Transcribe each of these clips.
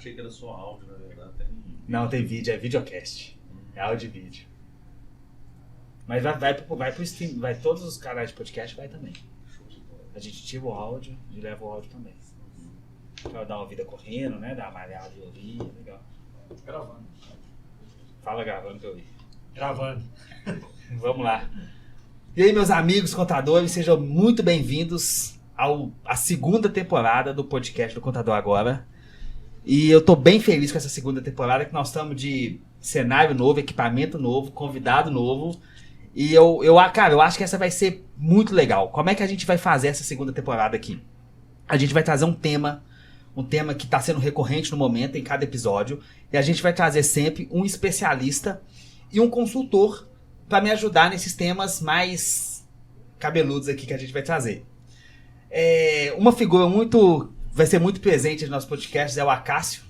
Achei que era só áudio, na verdade. Não, tem vídeo, é videocast. É áudio e vídeo. Mas vai pro stream, vai todos os canais de podcast, vai também. A gente tira o áudio e leva o áudio também. Pra dar uma vida correndo, né? Dar uma malhada e ouvir, legal. Gravando. Fala gravando que eu vi. Gravando. Vamos lá. E aí, meus amigos contadores, sejam muito bem-vindos à segunda temporada do podcast do Contador Agora. E eu tô bem feliz com essa segunda temporada, que nós estamos de cenário novo, equipamento novo, convidado novo. E cara, eu acho que essa vai ser muito legal. Como é que a gente vai fazer essa segunda temporada aqui? A gente vai trazer um tema que está sendo recorrente no momento, em cada episódio. E a gente vai trazer sempre um especialista e um consultor para me ajudar nesses temas mais cabeludos aqui que a gente vai trazer. Uma figura vai ser muito presente nos nossos podcasts é o Acácio.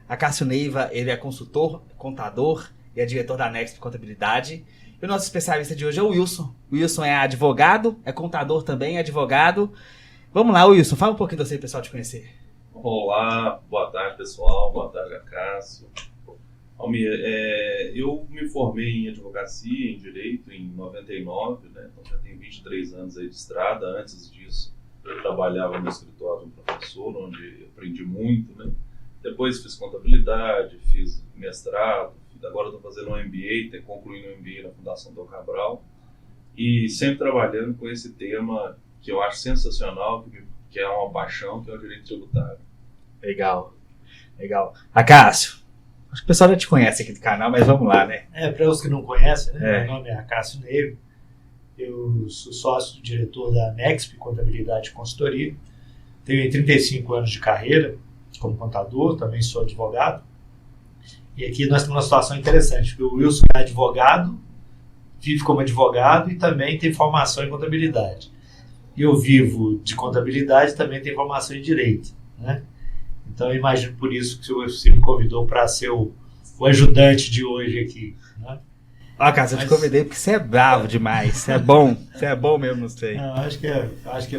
Acácio Neiva, ele é consultor, contador e é diretor da Nexp Contabilidade. E o nosso especialista de hoje é o Wilson. O Wilson é advogado, é contador também, é advogado. Vamos lá, Wilson, fala um pouquinho de você, pessoal, te conhecer. Olá, boa tarde, pessoal. Boa tarde, Acácio. Almir, eu me formei em advocacia, em direito, em 99, né? Então já tenho 23 anos aí de estrada. Antes disso, eu trabalhava no escritório de um professor, onde aprendi muito, né? Depois fiz contabilidade, fiz mestrado, agora estou fazendo um MBA, concluindo um MBA na Fundação Dom Cabral, e sempre trabalhando com esse tema que eu acho sensacional, que é uma paixão, que é o direito tributário. Legal. Acácio, acho que o pessoal já te conhece aqui do canal, mas vamos lá, né? Para os que não conhecem, né? Meu nome é Acácio Neiva, eu sou sócio do diretor da Nexp Contabilidade e Consultoria, tenho 35 anos de carreira como contador, também sou advogado. E aqui nós temos uma situação interessante, porque o Wilson é advogado, vive como advogado e também tem formação em contabilidade. Eu vivo de contabilidade e também tenho formação em direito, né? Então eu imagino por isso que você me convidou para ser o ajudante de hoje aqui, né? Cara, eu te convidei porque você é bravo demais, você é bom mesmo, não sei. Não, acho que é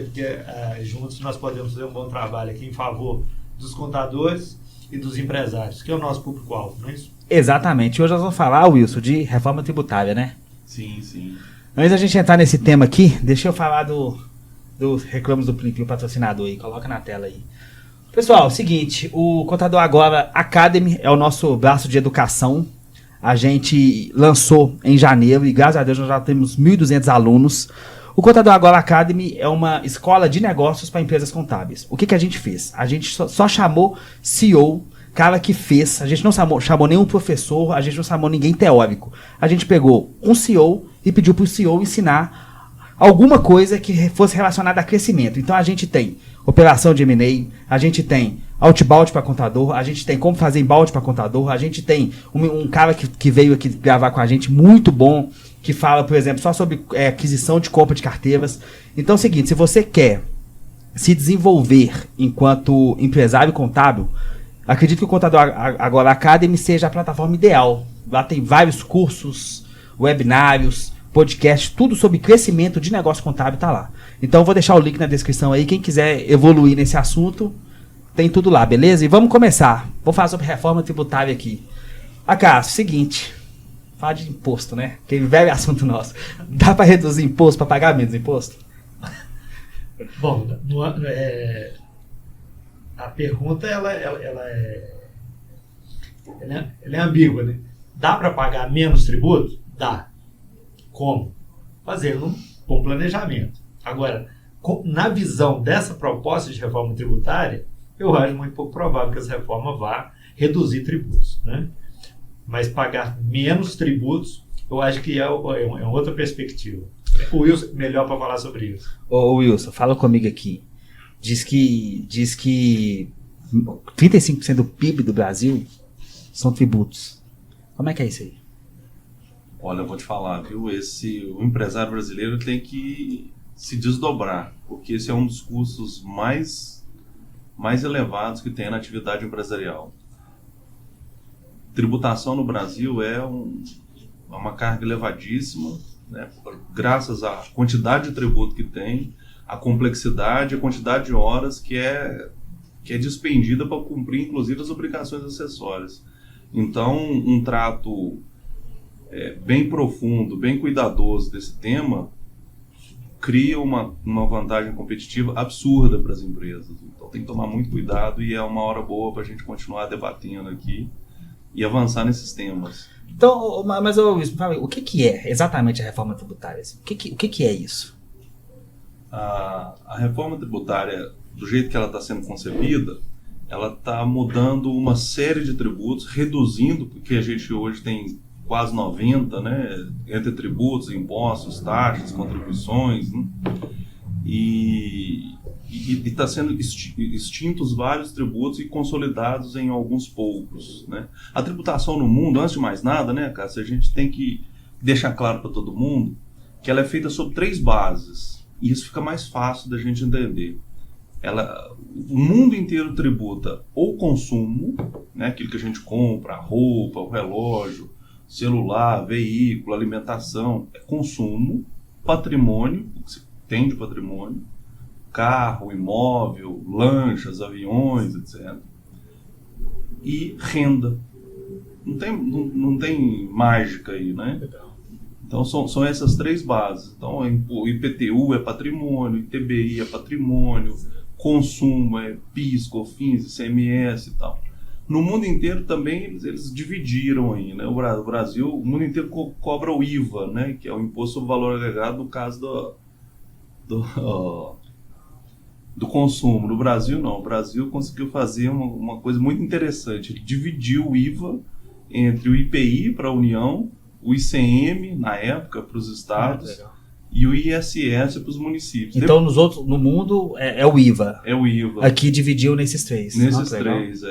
porque juntos nós podemos fazer um bom trabalho aqui em favor dos contadores e dos empresários, que é o nosso público-alvo, não é isso? Exatamente. Hoje nós vamos falar, Wilson, de reforma tributária, né? Sim. Antes da gente entrar nesse tema aqui, deixa eu falar do Reclamos do Plim, o patrocinador aí. Coloca na tela aí. Pessoal, seguinte, o Contador Agora Academy é o nosso braço de educação. A gente lançou em janeiro e, graças a Deus, nós já temos 1.200 alunos. O Contador Agora Academy é uma escola de negócios para empresas contábeis. O que a gente fez? A gente só chamou CEO, cara que fez. A gente não chamou nenhum professor, a gente não chamou ninguém teórico. A gente pegou um CEO e pediu para o CEO ensinar alguma coisa que fosse relacionada a crescimento. Então a gente tem operação de M&A, a gente tem outbound para contador, a gente tem como fazer inbound para contador, a gente tem um cara que veio aqui gravar com a gente, muito bom, que fala, por exemplo, só sobre aquisição de compra de carteiras. Então é o seguinte, se você quer se desenvolver enquanto empresário contábil, acredito que o Contador Agora Academy seja a plataforma ideal. Lá tem vários cursos, webinários, podcast, tudo sobre crescimento de negócio contábil tá lá. Então eu vou deixar o link na descrição aí, quem quiser evoluir nesse assunto, tem tudo lá, beleza? E vamos começar. Vou falar sobre reforma tributária aqui. Acácio, seguinte, falar de imposto, né? Que é um velho assunto nosso. Dá para reduzir imposto para pagar menos imposto? Bom, a pergunta ela é ambígua, né? Dá para pagar menos tributo? Dá. Como? Fazendo um bom planejamento. Agora, na visão dessa proposta de reforma tributária, eu acho muito pouco provável que essa reforma vá reduzir tributos, né? Mas pagar menos tributos, eu acho que é outra perspectiva. O Wilson, melhor para falar sobre isso. Ô Wilson, fala comigo aqui. Diz que 35% do PIB do Brasil são tributos. Como é que é isso aí? Olha, eu vou te falar, viu? O empresário brasileiro tem que se desdobrar, porque esse é um dos custos mais elevados que tem na atividade empresarial. Tributação no Brasil é uma carga elevadíssima, né? Graças à quantidade de tributo que tem, a complexidade, a quantidade de horas que é que é despendida para cumprir, inclusive, as obrigações acessórias. Então, um trato bem profundo, bem cuidadoso desse tema, cria uma vantagem competitiva absurda para as empresas. Então, tem que tomar muito cuidado e é uma hora boa para a gente continuar debatendo aqui e avançar nesses temas. Então, mas o que é exatamente a reforma tributária? O que é isso? A reforma tributária, do jeito que ela está sendo concebida, ela está mudando uma série de tributos, reduzindo, porque a gente hoje tem quase 90, né, entre tributos, impostos, taxas, contribuições, né, e está sendo extintos vários tributos e consolidados em alguns poucos, né. A tributação no mundo, antes de mais nada, né, Cássio, a gente tem que deixar claro para todo mundo que ela é feita sobre 3 bases, e isso fica mais fácil da gente entender. O mundo inteiro tributa o consumo, né, aquilo que a gente compra, a roupa, o relógio, celular, veículo, alimentação, é consumo, patrimônio, o que se tem de patrimônio, carro, imóvel, lanchas, aviões, etc. E renda. Não tem mágica aí, né? Então são essas 3 bases. Então o IPTU é patrimônio, ITBI é patrimônio, consumo é PIS, COFINS, ICMS e tal. No mundo inteiro também eles dividiram aí, né? O Brasil, o mundo inteiro cobra o IVA, né? Que é o Imposto sobre Valor Agregado no caso do consumo. No Brasil não, o Brasil conseguiu fazer uma coisa muito interessante. Ele dividiu o IVA entre o IPI para a União, o ICM na época para os estados e o ISS para os municípios. Então no mundo é o IVA. É o IVA. Aqui dividiu nesses 3. Nesses 3,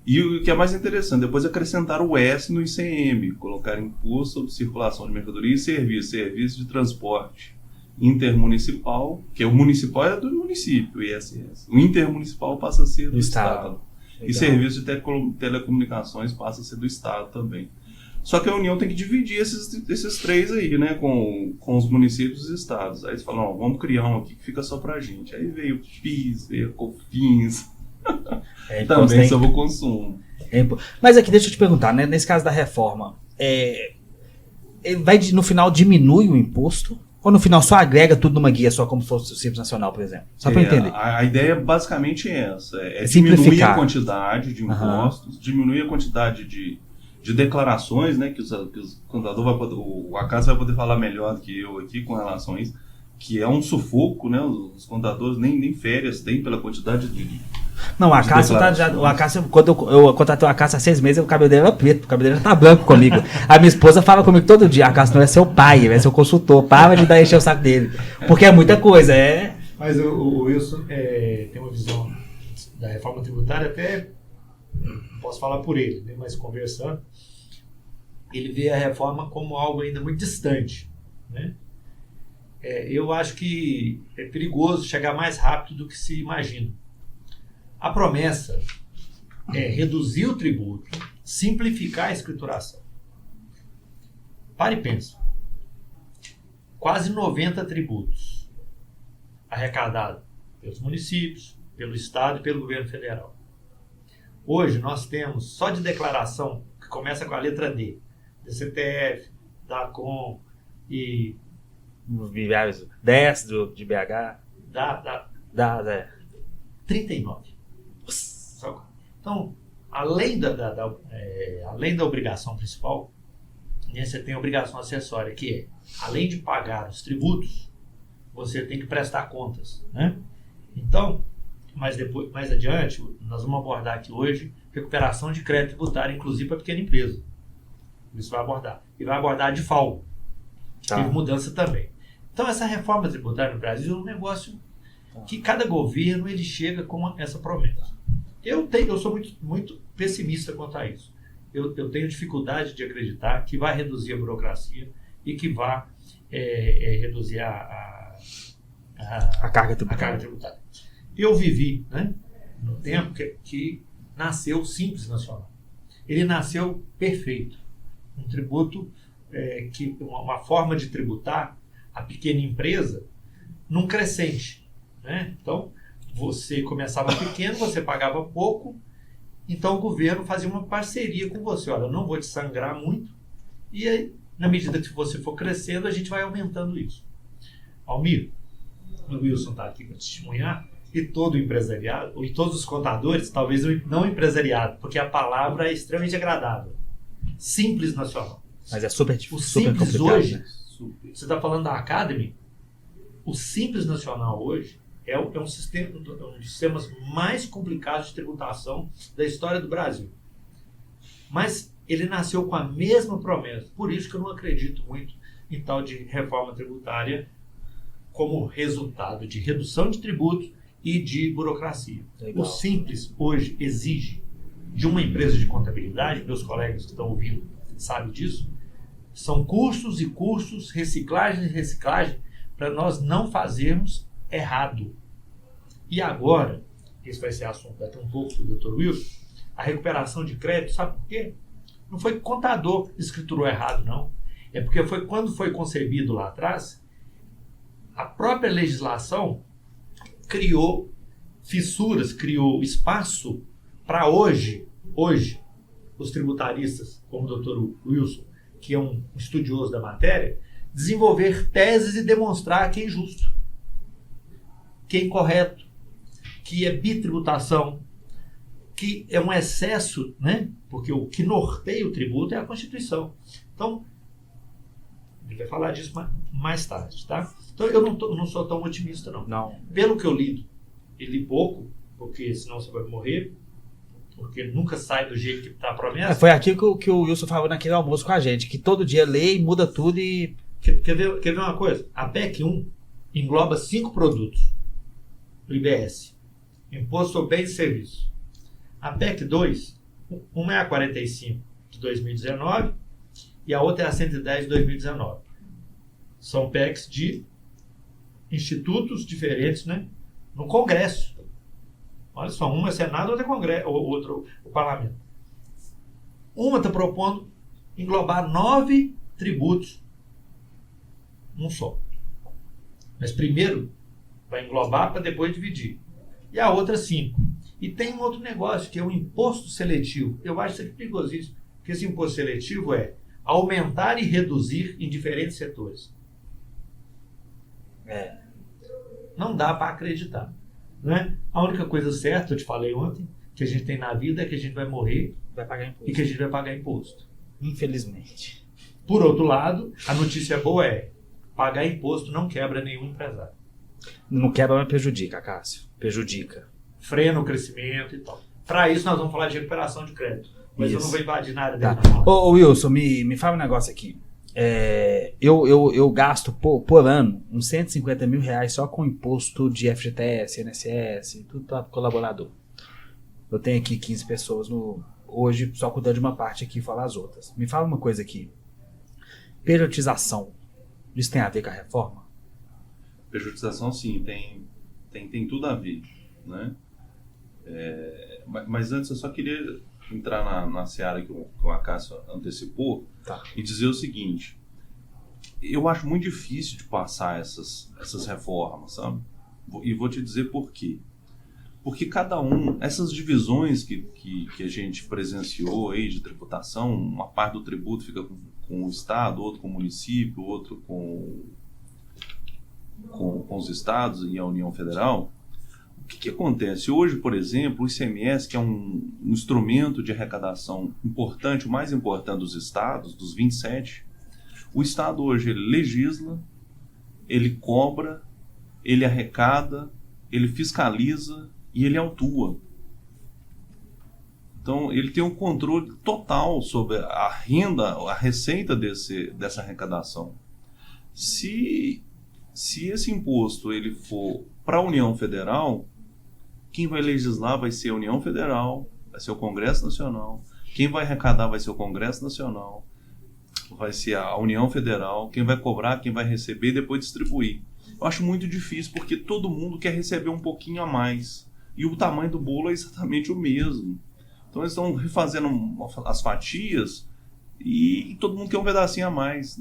E o que é mais interessante, depois acrescentaram o S no ICM, colocaram imposto sobre circulação de mercadoria e serviço de transporte intermunicipal, que o municipal é do município, o ISS. O intermunicipal passa a ser do Estado. E serviço de telecomunicações passa a ser do Estado também. Só que a União tem que dividir esses 3 aí, né, com os municípios e os estados. Aí eles falam, vamos criar um aqui que fica só pra gente. Aí veio o PIS, veio a COFINS, também sobre o consumo. Mas aqui, deixa eu te perguntar, né, nesse caso da reforma, no final diminui o imposto? Ou no final só agrega tudo numa guia só, como se fosse o Simples Nacional, por exemplo? Só para entender. A ideia é basicamente essa. Diminuir a quantidade de impostos, diminuir a quantidade de declarações, né, que o contador o Acácio vai poder falar melhor do que eu aqui com relação a isso, que é um sufoco, né, os contadores nem férias têm pela quantidade de Não, o Acácio, quando eu contratei o Acácio há 6 meses, o cabelo dele era preto, o cabelo dele já tá branco comigo. A minha esposa fala comigo todo dia, Acácio não é seu pai, ele é seu consultor, para de encher o saco dele, porque é muita coisa, Mas o Wilson tem uma visão da reforma tributária, até posso falar por ele, né, mas conversando, ele vê a reforma como algo ainda muito distante, né? Eu acho que é perigoso chegar mais rápido do que se imagina. A promessa é reduzir o tributo, simplificar a escrituração. Pare e pensa. Quase 90 tributos arrecadados pelos municípios, pelo Estado e pelo governo federal. Hoje nós temos, só de declaração, que começa com a letra D, DCTF, DACOM e... 10 de BH. Dá 39. Então, além da obrigação principal, né, você tem a obrigação acessória, que é, além de pagar os tributos, você tem que prestar contas, né? Então, mais adiante, nós vamos abordar aqui hoje recuperação de crédito tributário, inclusive para pequena empresa. Isso vai abordar. E vai abordar de FAO, que teve mudança também. Então, essa reforma tributária no Brasil é um negócio que cada governo ele chega com essa promessa. Eu sou muito, muito pessimista quanto a isso. Eu tenho dificuldade de acreditar que vai reduzir a burocracia e que vai reduzir a carga tributária. Eu vivi, né, no tempo que nasceu o Simples Nacional. Ele nasceu perfeito. Um tributo, uma forma de tributar a pequena empresa num crescente, né? Então, você começava pequeno, você pagava pouco, então o governo fazia uma parceria com você. Olha, eu não vou te sangrar muito, e aí, na medida que você for crescendo, a gente vai aumentando isso. Almir, o Wilson está aqui para testemunhar, e todo o empresariado, e todos os contadores, talvez não empresariado, porque a palavra é extremamente agradável. Simples Nacional. Mas é super O difícil, super Simples complicado, hoje, né? você está falando da Academy, o Simples Nacional hoje é um dos sistemas mais complicados de tributação da história do Brasil. Mas ele nasceu com a mesma promessa. Por isso que eu não acredito muito em tal de reforma tributária como resultado de redução de tributos e de burocracia. Legal. O Simples hoje exige de uma empresa de contabilidade, meus colegas que estão ouvindo sabem disso, são cursos e cursos, reciclagem e reciclagem, para nós não fazermos errado. E agora, esse vai ser assunto daqui um pouco do Dr. Wilson, a recuperação de crédito, sabe por quê? Não foi que o contador escriturou errado, não. É porque foi quando foi concebido lá atrás, a própria legislação criou fissuras, criou espaço para hoje, os tributaristas, como o Dr. Wilson, que é um estudioso da matéria, desenvolver teses e demonstrar que é injusto, que é incorreto, que é bitributação, que é um excesso, né? Porque o que norteia o tributo é a Constituição. Então, ele vai falar disso mais tarde, tá? Então, eu não sou tão otimista, não. Não. Pelo que eu li pouco, porque senão você vai morrer, porque nunca sai do jeito que está a promessa. Foi aquilo que o Wilson falou naquele almoço com a gente, que todo dia lê e muda tudo e... Quer ver uma coisa? A PEC 1 engloba 5 produtos do IBS. Imposto sobre Bens e Serviços. A PEC 2, uma é a 45 de 2019 e a outra é a 110 de 2019. São PECs de institutos diferentes, né? No Congresso. Olha só, uma é Senado, outra é Congresso, outro o Parlamento. Uma está propondo englobar 9 tributos num só. Mas primeiro vai englobar para depois dividir. E a outra 5. E tem um outro negócio, que é o imposto seletivo. Eu acho isso aqui perigosíssimo, porque esse imposto seletivo é aumentar e reduzir em diferentes setores. Não dá para acreditar. Né? A única coisa certa, eu te falei ontem, que a gente tem na vida é que a gente vai morrer vai pagar imposto. e que a gente vai pagar imposto. Infelizmente. Por outro lado, a notícia boa é pagar imposto não quebra nenhum empresário. Não quebra, mas prejudica, Cássio. Prejudica. Frena o crescimento e tal. Para isso, nós vamos falar de recuperação de crédito. Mas eu Isso. não vou invadir na área Tá. dele. Não. Ô Wilson, me fala um negócio aqui. Eu gasto por ano uns 150 mil reais só com imposto de FGTS, INSS, tudo para colaborador. Eu tenho aqui 15 pessoas hoje só cuidando de uma parte aqui e falar as outras. Me fala uma coisa aqui. Periodização, isso tem a ver com a reforma? Periodização, sim, tem tudo a ver, né? Mas antes eu só queria entrar na seara que o Acácio antecipou, Tá. e dizer o seguinte: eu acho muito difícil de passar essas reformas, sabe? E vou te dizer por quê. Porque essas divisões que a gente presenciou aí de tributação, uma parte do tributo fica com o Estado, outro com o município, outro com os estados e a União Federal. O que acontece? Hoje, por exemplo, o ICMS, que é um instrumento de arrecadação importante, o mais importante dos estados, dos 27, o Estado hoje ele legisla, ele cobra, ele arrecada, ele fiscaliza e ele autua. Então, ele tem um controle total sobre a renda, a receita dessa arrecadação. Se esse imposto ele for para a União Federal, quem vai legislar vai ser a União Federal, vai ser o Congresso Nacional. Quem vai arrecadar vai ser o Congresso Nacional, vai ser a União Federal. Quem vai cobrar, quem vai receber e depois distribuir. Eu acho muito difícil porque todo mundo quer receber um pouquinho a mais. E o tamanho do bolo é exatamente o mesmo. Então eles estão refazendo as fatias E todo mundo quer um pedacinho a mais.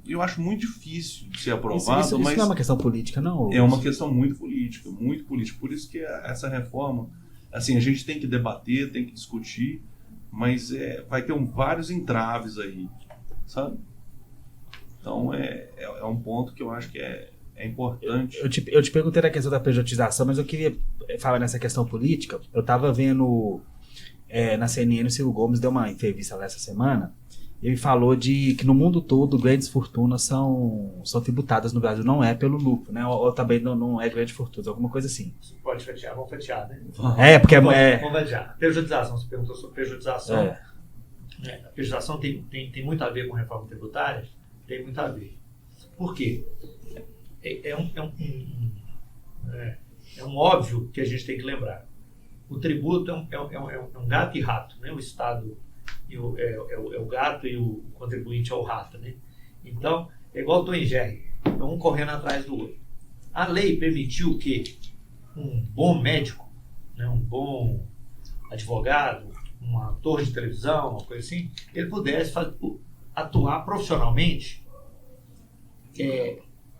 Eu acho muito difícil de ser aprovado. Isso mas não é uma questão política, não? É uma questão muito política, muito política. Por isso que essa reforma, assim, a gente tem que debater, tem que discutir, mas vai ter vários entraves aí, sabe? Então é um ponto que eu acho que é importante. Eu te perguntei na questão da pejotização, mas eu queria falar nessa questão política. Eu estava vendo na CNN, o Ciro Gomes deu uma entrevista lá essa semana. Ele falou que no mundo todo grandes fortunas são tributadas no Brasil, não é pelo lucro, né? Ou também não é grande fortuna, alguma coisa assim. Você pode fatiar, vamos fatiar, né? Porque vamos fatiar. Pejotização, você perguntou sobre pejotização. A pejotização tem muito a ver com reforma tributária? Tem muito a ver. Por quê? É um óbvio que a gente tem que lembrar. O tributo é um gato e rato, né? O Estado é o gato e o contribuinte é o rato, né? Então, é igual o Tom e Jerry, um correndo atrás do outro. A lei permitiu que um bom médico, né, um bom advogado, um ator de televisão, uma coisa assim, ele pudesse atuar profissionalmente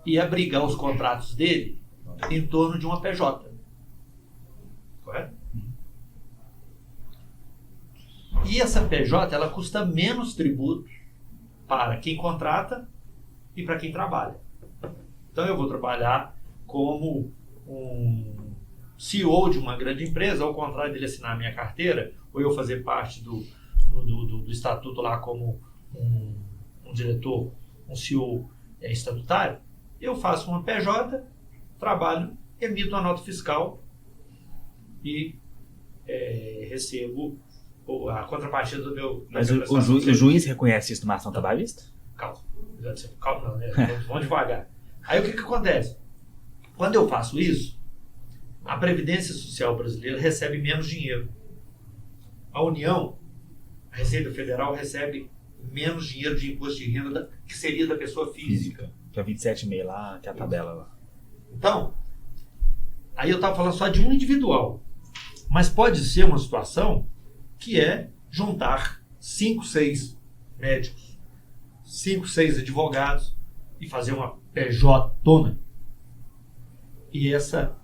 e abrigar os contratos dele em torno de uma PJ. Correto? E essa PJ, ela custa menos tributo para quem contrata e para quem trabalha. Então eu vou trabalhar como um CEO de uma grande empresa, ao contrário dele assinar a minha carteira, ou eu fazer parte do estatuto lá como um diretor, um CEO estatutário, eu faço uma PJ, trabalho, emito uma nota fiscal e recebo a contrapartida do meu... Mas o juiz reconhece isso numa ação trabalhista? Calma não, né? Vamos devagar. Aí o que acontece? Quando eu faço isso, a Previdência Social brasileira recebe menos dinheiro. A União, a Receita Federal, recebe menos dinheiro de imposto de renda que seria da pessoa física. Que é 27,5 lá, que é a tabela lá. Então, aí eu estava falando só de um individual. Mas pode ser uma situação que é juntar 5, 6 médicos, 5, 6 advogados e fazer uma PJ-tona. E essa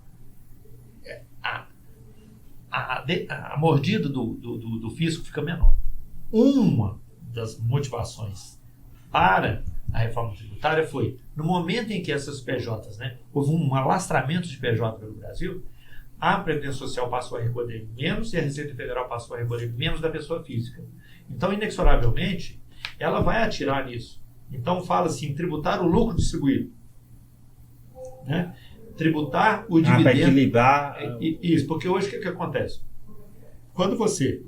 a mordida do fisco fica menor. Uma das motivações para a reforma tributária foi, no momento em que essas PJs, né, houve um alastramento de PJ pelo Brasil, a Previdência Social passou a recolher menos e a Receita Federal passou a recolher menos da pessoa física. Então, inexoravelmente, ela vai atirar nisso. Então, fala assim, tributar o lucro distribuído. Né? Tributar o dividendo. Para equilibrar. Isso, porque hoje o que acontece? Quando você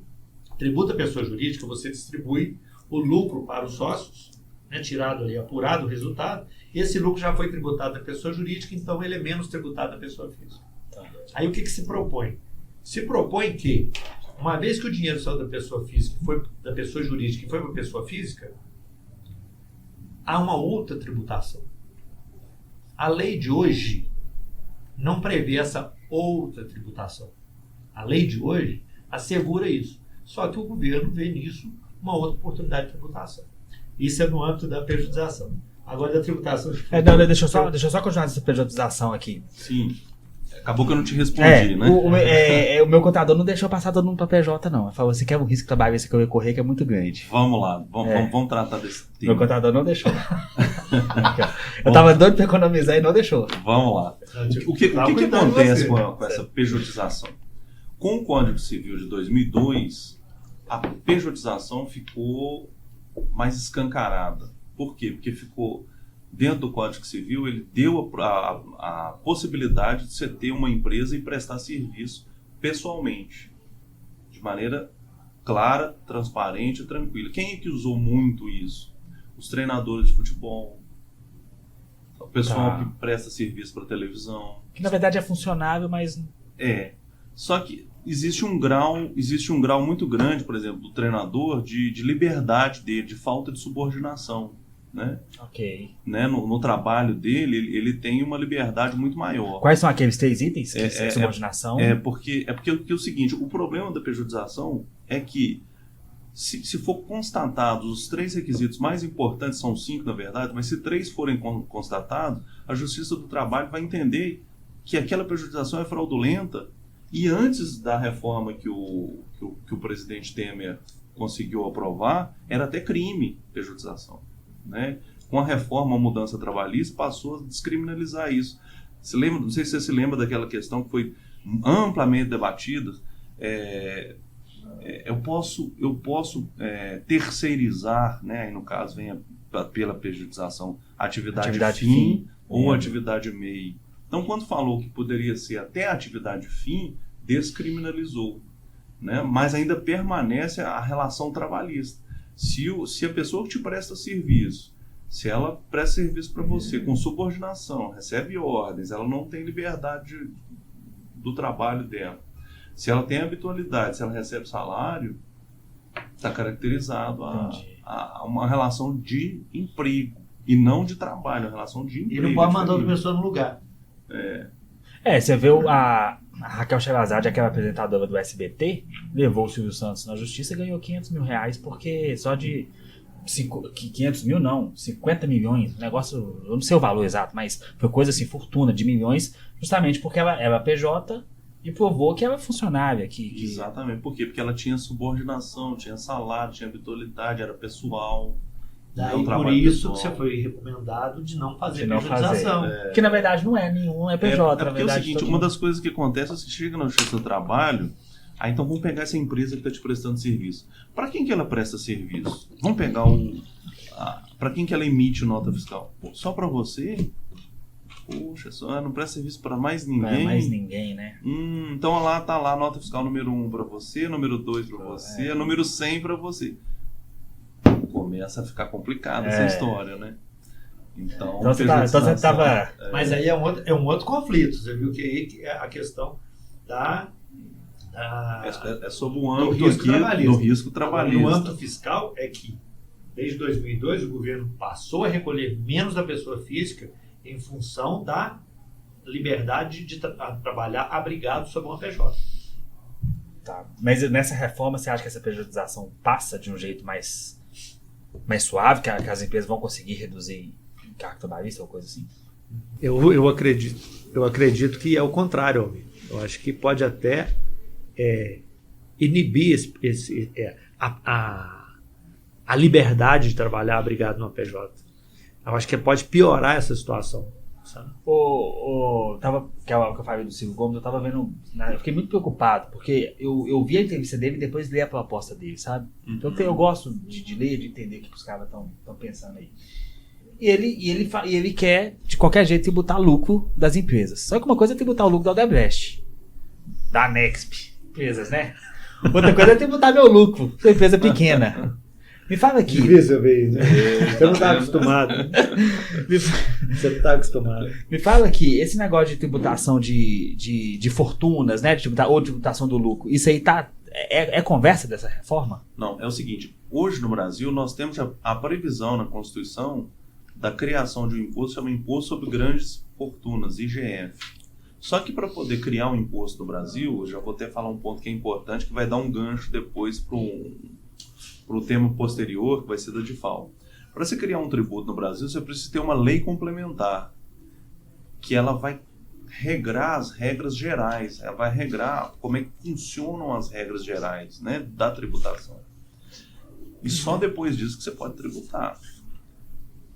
tributa a pessoa jurídica, você distribui o lucro para os sócios, né, tirado ali, apurado o resultado, esse lucro já foi tributado da pessoa jurídica, então ele é menos tributado da pessoa física. Aí o que se propõe? Se propõe que, uma vez que o dinheiro saiu da pessoa física, foi da pessoa jurídica e foi para a pessoa física, há uma outra tributação. A lei de hoje não prevê essa outra tributação. A lei de hoje assegura isso. Só que o governo vê nisso uma outra oportunidade de tributação. Isso é no âmbito da pejotização. Agora, da tributação... Deixa eu só continuar essa pejotização aqui. Sim. Acabou que eu não te respondi, né? O meu contador não deixou passar todo mundo para PJ, não. Ele falou, você quer um risco trabalhista que eu ia correr, que é muito grande. Vamos lá, vamos tratar desse tema. Meu contador não deixou. Eu tava doido para economizar e não deixou. Vamos lá. O que acontece com essa pejotização? Com o Código Civil de 2002, a pejotização ficou mais escancarada. Por quê? Porque ficou... Dentro do Código Civil, ele deu a possibilidade de você ter uma empresa e prestar serviço pessoalmente, de maneira clara, transparente e tranquila. Quem é que usou muito isso? Os treinadores de futebol, o pessoal que presta serviço para televisão. Que na verdade é funcionável, mas... Só que existe um grau muito grande, por exemplo, do treinador de liberdade dele, de falta de subordinação. Né? Ok. Né? No trabalho dele, ele tem uma liberdade muito maior. Quais são aqueles 3 itens? Subordinação? Porque é o seguinte, o problema da pejotização é que Se for constatados os 3 requisitos mais importantes, são 5 na verdade, mas se 3 forem constatados, a Justiça do Trabalho vai entender que aquela prejudicação é fraudulenta. E antes da reforma que o presidente Temer conseguiu aprovar, era até crime prejudicação, né? Com a reforma, a mudança trabalhista, passou a descriminalizar isso. Você lembra, não sei se você se lembra daquela questão que foi amplamente debatida. Eu posso terceirizar, né? Aí no caso vem pela prejudicação atividade fim ou atividade meio. Então, quando falou que poderia ser até atividade fim, descriminalizou, né? Mas ainda permanece a relação trabalhista. Se a pessoa que te presta serviço, se ela presta serviço para você com subordinação, recebe ordens, ela não tem liberdade do trabalho dela. Se ela tem habitualidade, se ela recebe salário, está caracterizado a uma relação de emprego e não de trabalho, uma relação de emprego. E não pode mandar outra pessoa no lugar. Você vê a Raquel Sherazade, aquela apresentadora do SBT, levou o Silvio Santos na justiça e ganhou R$500 mil porque só de 500 mil não, 50 milhões, negócio, eu não sei o valor exato, mas foi coisa assim, fortuna de milhões, justamente porque ela era PJ e provou que era funcionária. Exatamente, por quê? Porque ela tinha subordinação, tinha salário, tinha habitualidade, era pessoal. Daí por isso pessoal. Que você foi recomendado de não fazer prejudicação. Que na verdade não é nenhum, é PJ. Na verdade, é o seguinte, uma das coisas que acontece é que você chega na Justiça do Trabalho, aí então vamos pegar essa empresa que está te prestando serviço. Para quem que ela presta serviço? Vamos pegar para quem que ela emite nota fiscal? Só para você? Poxa, não presta serviço para mais ninguém? Para mais ninguém, né? Então lá tá lá a nota fiscal número 1 para você, número 2 para você, número 100 para você. Começa a ficar complicada essa história, né? Então você tava... Mas aí é um outro conflito. Você viu que aí é a questão é sobre o âmbito do risco trabalhista. No âmbito fiscal é que, desde 2002, o governo passou a recolher menos da pessoa física em função da liberdade de trabalhar abrigado sob uma PJ. Tá. Mas nessa reforma, você acha que essa prejudicação passa de um jeito mais suave, que as empresas vão conseguir reduzir encargo trabalhista ou coisa assim? Eu acredito que é o contrário, amigo. Eu acho que pode até inibir a liberdade de trabalhar abrigado numa PJ. Eu acho que pode piorar essa situação. Que eu falei do Ciro Gomes, eu tava vendo, eu fiquei muito preocupado, porque eu vi a entrevista dele e depois li a proposta dele, sabe? Então eu gosto de ler, de entender o que os caras estão pensando aí. E ele quer, de qualquer jeito, tributar lucro das empresas. Só que uma coisa é tributar o lucro da Odebrecht, da Nexp, empresas, né? Outra coisa é tributar meu lucro, sua empresa pequena. Me fala aqui. Difícil ver, né? Você não está acostumado. Você não está acostumado. Me fala aqui, esse negócio de tributação de fortunas, né? Ou tributação do lucro, isso aí é conversa dessa reforma? Não, é o seguinte, hoje no Brasil nós temos a previsão na Constituição da criação de um imposto, chama Imposto sobre Grandes Fortunas, IGF. Só que para poder criar um imposto no Brasil, eu já vou até falar um ponto que é importante, que vai dar um gancho depois para o tema posterior, que vai ser da DIFAL. Para você criar um tributo no Brasil, você precisa ter uma lei complementar, que ela vai regrar as regras gerais, ela vai regrar como é que funcionam as regras gerais, né, da tributação. E só depois disso que você pode tributar.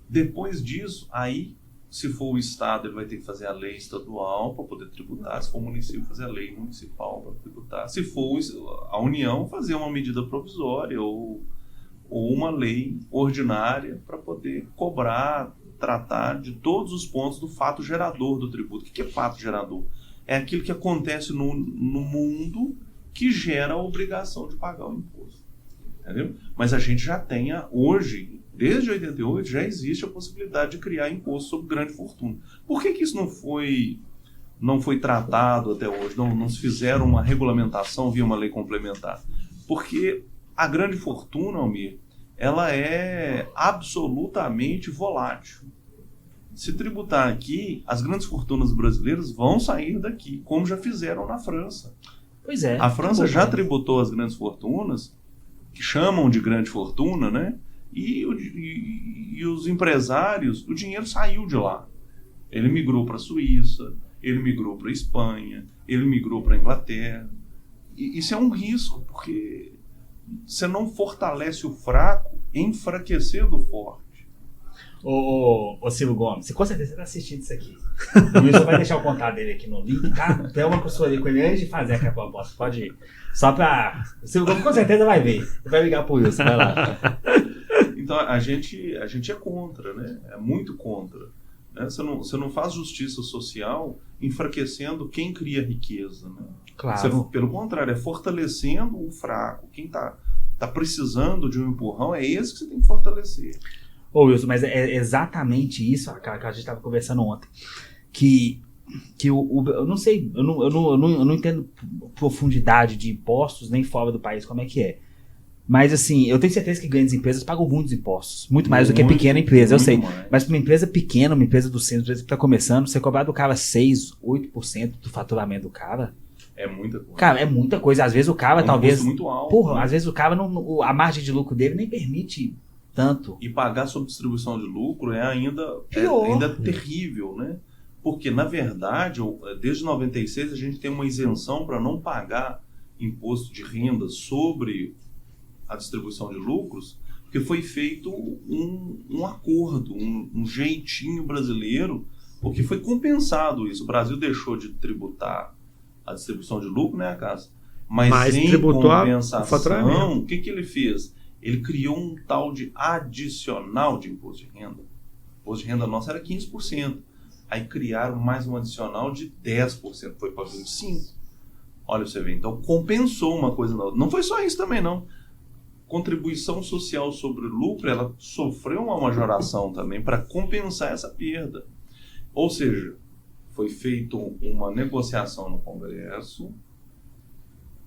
Depois disso, aí, se for o Estado, ele vai ter que fazer a lei estadual para poder tributar. Se for o município, fazer a lei municipal para tributar. Se for a União, fazer uma medida provisória ou uma lei ordinária para poder cobrar, tratar de todos os pontos do fato gerador do tributo. O que é fato gerador? É aquilo que acontece no mundo que gera a obrigação de pagar o imposto. Entendeu? Mas a gente já tem hoje, desde 88, já existe a possibilidade de criar imposto sobre grande fortuna. Por que isso não foi tratado até hoje? Não se fizeram uma regulamentação via uma lei complementar? Porque a grande fortuna, Almir, ela é absolutamente volátil. Se tributar aqui, as grandes fortunas brasileiras vão sair daqui, como já fizeram na França. Pois é. A França já tributou as grandes fortunas que chamam de grande fortuna, né? E os empresários, o dinheiro saiu de lá. Ele migrou para a Suíça, ele migrou para a Espanha, ele migrou para a Inglaterra. E isso é um risco, porque você não fortalece o fraco enfraquecendo o forte. Ô Silvio Gomes, você com certeza está assistindo isso aqui. O Wilson vai deixar o contato dele aqui no link, tá? Tem uma pessoa ali com ele antes de fazer aquela proposta. Pode ir. Só para... O Silvio Gomes com certeza vai ver. Você vai ligar pro Wilson, vai lá. Então a gente é contra, né? É muito contra. Né? Você não faz justiça social enfraquecendo quem cria riqueza, né? Claro. Pelo contrário, é fortalecendo o fraco. Quem tá precisando de um empurrão, é esse que você tem que fortalecer. Ô Wilson, mas é exatamente isso que a gente estava conversando ontem. Que eu não sei, eu não entendo profundidade de impostos nem fora do país, como é que é. Mas assim, eu tenho certeza que grandes empresas pagam muitos impostos. Muito mais do que pequena empresa, eu sei. Mais. Mas para uma empresa pequena, uma empresa do centro, uma empresa que está começando, você cobrar do cara 6%, 8% do faturamento do cara. É muita coisa. Cara, é muita coisa. Às vezes o cara talvez... custo muito alto. Porra, né? às vezes o cara, a margem de lucro dele nem permite tanto. E pagar sob distribuição de lucro é ainda terrível, né? Porque, na verdade, desde 96 a gente tem uma isenção para não pagar imposto de renda sobre a distribuição de lucros, porque foi feito um acordo, um jeitinho brasileiro, porque foi compensado isso. O Brasil deixou de tributar a distribuição de lucro, né, Cássio? Mas em compensação, o que ele fez? Ele criou um tal de adicional de imposto de renda. O imposto de renda nosso era 15%. Aí criaram mais um adicional de 10%, foi para 25%. Olha, você vê, então compensou uma coisa na outra. Não foi só isso também, não. Contribuição social sobre lucro, ela sofreu uma majoração também para compensar essa perda. Ou seja, foi feita uma negociação no Congresso,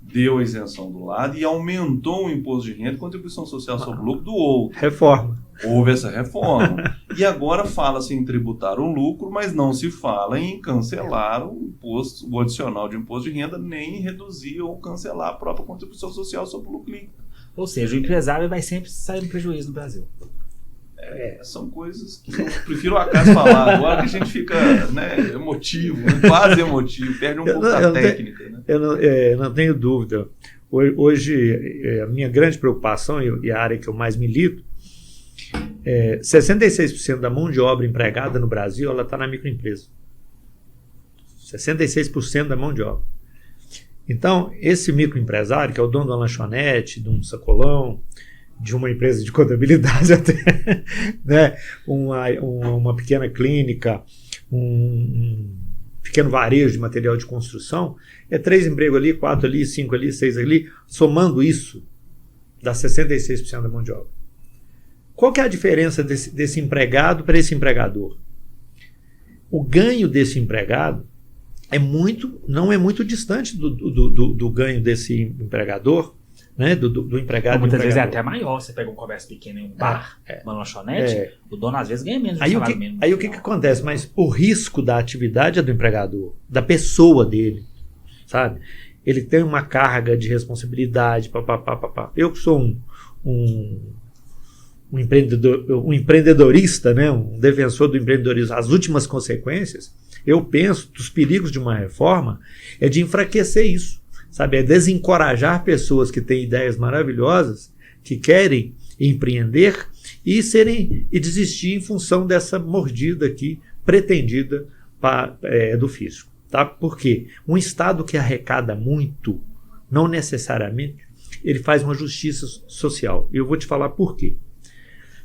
deu a isenção do lado e aumentou o imposto de renda e contribuição social sobre o lucro do outro. Reforma. Houve essa reforma. E agora fala-se em tributar o lucro, mas não se fala em cancelar o adicional de imposto de renda, nem em reduzir ou cancelar a própria contribuição social sobre o lucro líquido. Ou seja, o empresário vai sempre sair no prejuízo no Brasil. São coisas que eu prefiro a casa falar agora, que a gente fica, né, emotivo, quase emotivo, perde um pouco da técnica. Né? Eu não tenho dúvida. Hoje, a minha grande preocupação, e a área que eu mais milito, 66% da mão de obra empregada no Brasil, ela está na microempresa. 66% da mão de obra. Então, esse microempresário, que é o dono de uma lanchonete, de um sacolão, de uma empresa de contabilidade até, né? uma pequena clínica, um pequeno varejo de material de construção, 3 empregos ali, 4 ali, 5 ali, 6 ali, somando isso, dá 66% da mão de obra. Qual que é a diferença desse empregado para esse empregador? O ganho desse empregado não é muito distante do ganho desse empregador, né? do empregado. Muitas vezes é até maior. Você pega um comércio pequeno em um bar, uma lanchonete, o dono às vezes ganha menos. Aí o que acontece? Mas o risco da atividade é do empregador, da pessoa dele, sabe? Ele tem uma carga de responsabilidade, Eu que sou um empreendedorista, né? Um defensor do empreendedorismo, as últimas consequências, eu penso dos perigos de uma reforma é de enfraquecer isso, sabe? É desencorajar pessoas que têm ideias maravilhosas, que querem empreender e desistir em função dessa mordida aqui pretendida do fisco, tá? Porque um Estado que arrecada muito, não necessariamente, ele faz uma justiça social. E eu vou te falar por quê.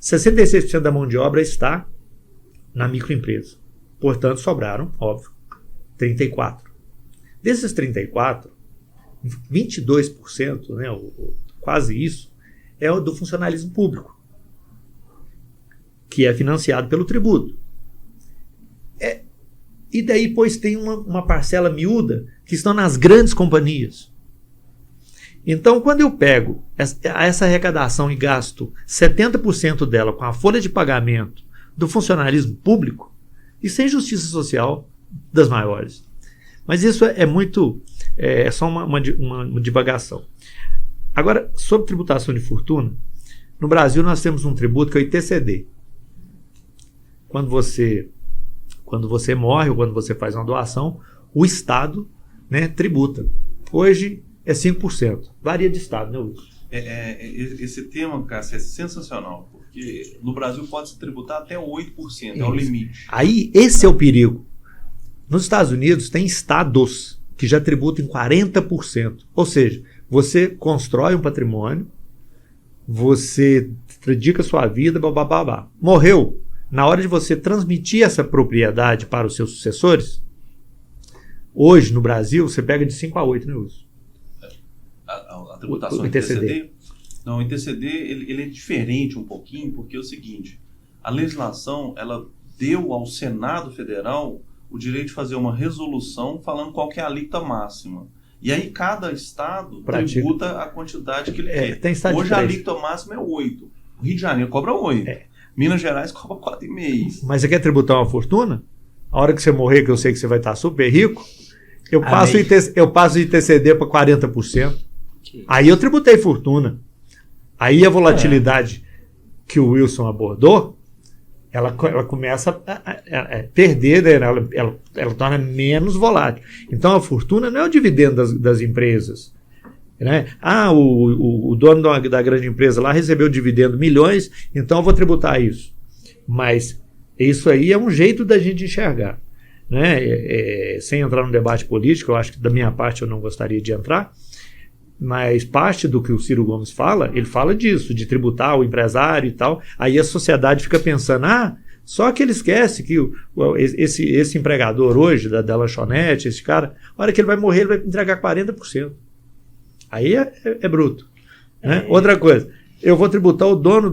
66% da mão de obra está na microempresa. Portanto, sobraram, óbvio, 34%. Desses 34%, 22%, né, quase isso, é o do funcionalismo público, que é financiado pelo tributo. E daí, pois, tem uma parcela miúda que estão nas grandes companhias. Então, quando eu pego essa arrecadação e gasto 70% dela com a folha de pagamento do funcionalismo público, isso é injustiça social das maiores. Mas isso é só uma divagação. Agora, sobre tributação de fortuna, no Brasil nós temos um tributo que é o ITCD. Quando você morre ou quando você faz uma doação, o Estado, né, tributa. Hoje é 5%. Varia de Estado, né, Wilson? Esse tema, Cássio, é sensacional, porque no Brasil pode se tributar até 8%, é o Isso. limite. Aí, esse é o perigo. Nos Estados Unidos, tem estados que já tributam em 40%. Ou seja, você constrói um patrimônio, você dedica a sua vida, babá. Morreu. Na hora de você transmitir essa propriedade para os seus sucessores, hoje, no Brasil, você pega de 5 a 8, né, Wilson? A tributação o ITCD? Não, o ITCD ele é diferente um pouquinho, porque é o seguinte, a legislação ela deu ao Senado Federal o direito de fazer uma resolução falando qual que é a alíquota máxima. E aí cada estado tributa a quantidade que ele quer. Tem estado hoje a alíquota máxima é 8. O Rio de Janeiro cobra 8. Minas Gerais cobra 4,5. Mas você quer tributar uma fortuna? A hora que você morrer, que eu sei que você vai estar super rico, eu passo o ITCD para 40%. Aí eu tributei fortuna. Aí a volatilidade que o Wilson abordou, ela começa a perder, né? Ela torna menos volátil. Então a fortuna não é o dividendo das empresas. Né? O dono da grande empresa lá recebeu dividendo milhões, então eu vou tributar isso. Mas isso aí é um jeito da gente enxergar. Né? Sem entrar no debate político, eu acho que da minha parte eu não gostaria de entrar, mas parte do que o Ciro Gomes fala, ele fala disso, de tributar o empresário e tal. Aí a sociedade fica pensando, só que ele esquece que esse empregador hoje, da lanchonete, esse cara, a hora que ele vai morrer, ele vai entregar 40%. Aí é bruto. Né? Outra coisa, eu vou tributar o dono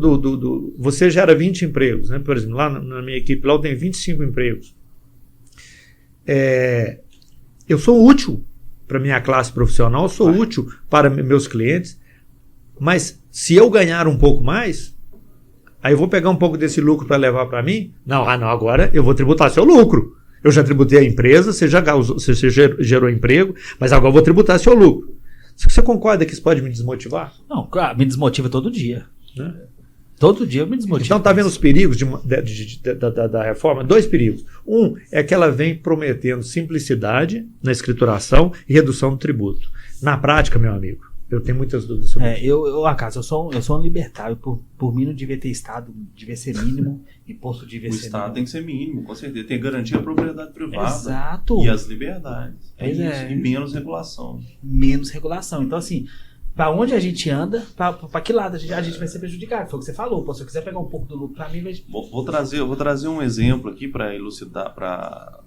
você gera 20 empregos. Né? Por exemplo, lá na minha equipe, lá eu tenho 25 empregos. Eu sou útil para minha classe profissional, eu sou útil para meus clientes, mas se eu ganhar um pouco mais, aí eu vou pegar um pouco desse lucro para levar para mim? Não, agora eu vou tributar seu lucro. Eu já tributei a empresa, você gerou emprego, mas agora eu vou tributar seu lucro. Você concorda que isso pode me desmotivar? Não, claro, me desmotiva todo dia. Né? Todo dia eu me desmotivo. Então tá vendo os perigos da reforma? 2 perigos. Um é que ela vem prometendo simplicidade na escrituração e redução do tributo. Na prática, meu amigo, eu tenho muitas dúvidas sobre isso. Eu sou um libertário. Por mim não devia ter Estado, devia ser mínimo, imposto devia ser mínimo. O Estado tem que ser mínimo, com certeza. Tem que garantir a propriedade privada. Exato. E as liberdades. E menos regulação. Menos regulação. Então, assim, para onde a gente anda, para que lado a gente vai ser prejudicado? Foi o que você falou. Pô, se eu quiser pegar um pouco do lucro para mim... Vou trazer um exemplo aqui para elucidar, para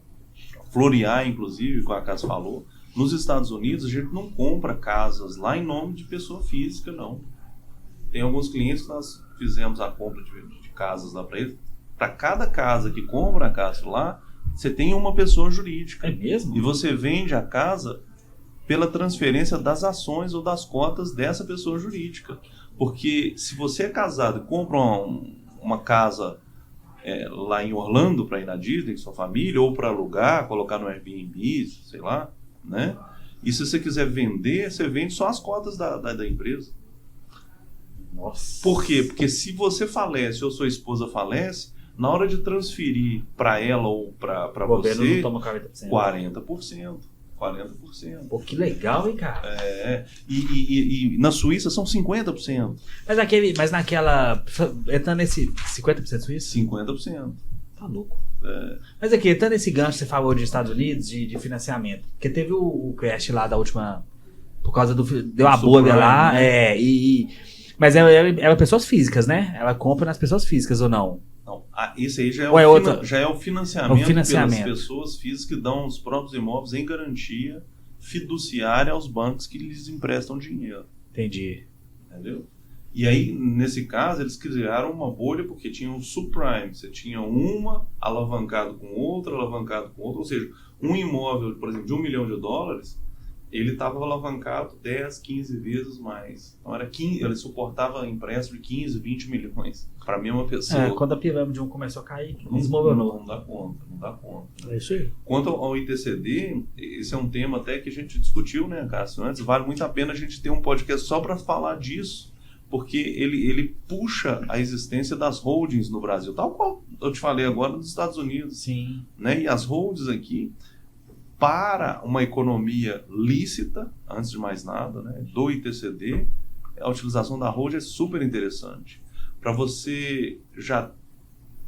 florear, inclusive, o que a Casa falou. Nos Estados Unidos, a gente não compra casas lá em nome de pessoa física, não. Tem alguns clientes que nós fizemos a compra de casas lá para eles. Para cada casa que compra a casa lá, você tem uma pessoa jurídica. É mesmo? E você vende a casa pela transferência das ações ou das cotas dessa pessoa jurídica. Porque se você é casado e compra uma casa lá em Orlando para ir na Disney com sua família, ou para alugar, colocar no Airbnb, sei lá, né? E se você quiser vender, você vende só as cotas da empresa. Nossa. Por quê? Porque se você falece ou sua esposa falece, na hora de transferir para ela ou para você, não toma 40%. 40%. Pô, que legal, hein, cara? E na Suíça são 50%. Mas naquela... Entrando nesse 50% Suíça? 50%. Tá louco. Mas aqui, entrando nesse gancho que você falou de Estados Unidos, de financiamento, porque teve o crash lá da última... Por causa deu a bolha lá, né? Mas era pessoas físicas, né? Ela compra nas pessoas físicas ou não? Não, isso aí já é o financiamento pelas pessoas físicas que dão os próprios imóveis em garantia fiduciária aos bancos que lhes emprestam dinheiro. Entendi. Entendeu? E aí, nesse caso, eles criaram uma bolha porque tinham subprime. Você tinha uma alavancado com outra, ou seja, um imóvel, por exemplo, de $1 milhão, ele estava alavancado 10, 15 vezes mais. Então era 15, ele suportava empréstimo de 15, 20 milhões para a mesma pessoa. Quando a pirâmide começou a cair, desmoronou. Não dá conta. É isso aí. Quanto ao ITCD, esse é um tema até que a gente discutiu, né, Cássio, antes. Vale muito a pena a gente ter um podcast só para falar disso, porque ele puxa a existência das holdings no Brasil, tal qual eu te falei agora dos Estados Unidos. Sim. Né? E as holdings aqui, para uma economia lícita, antes de mais nada, né, do ITCD, a utilização da holding é super interessante. Para você já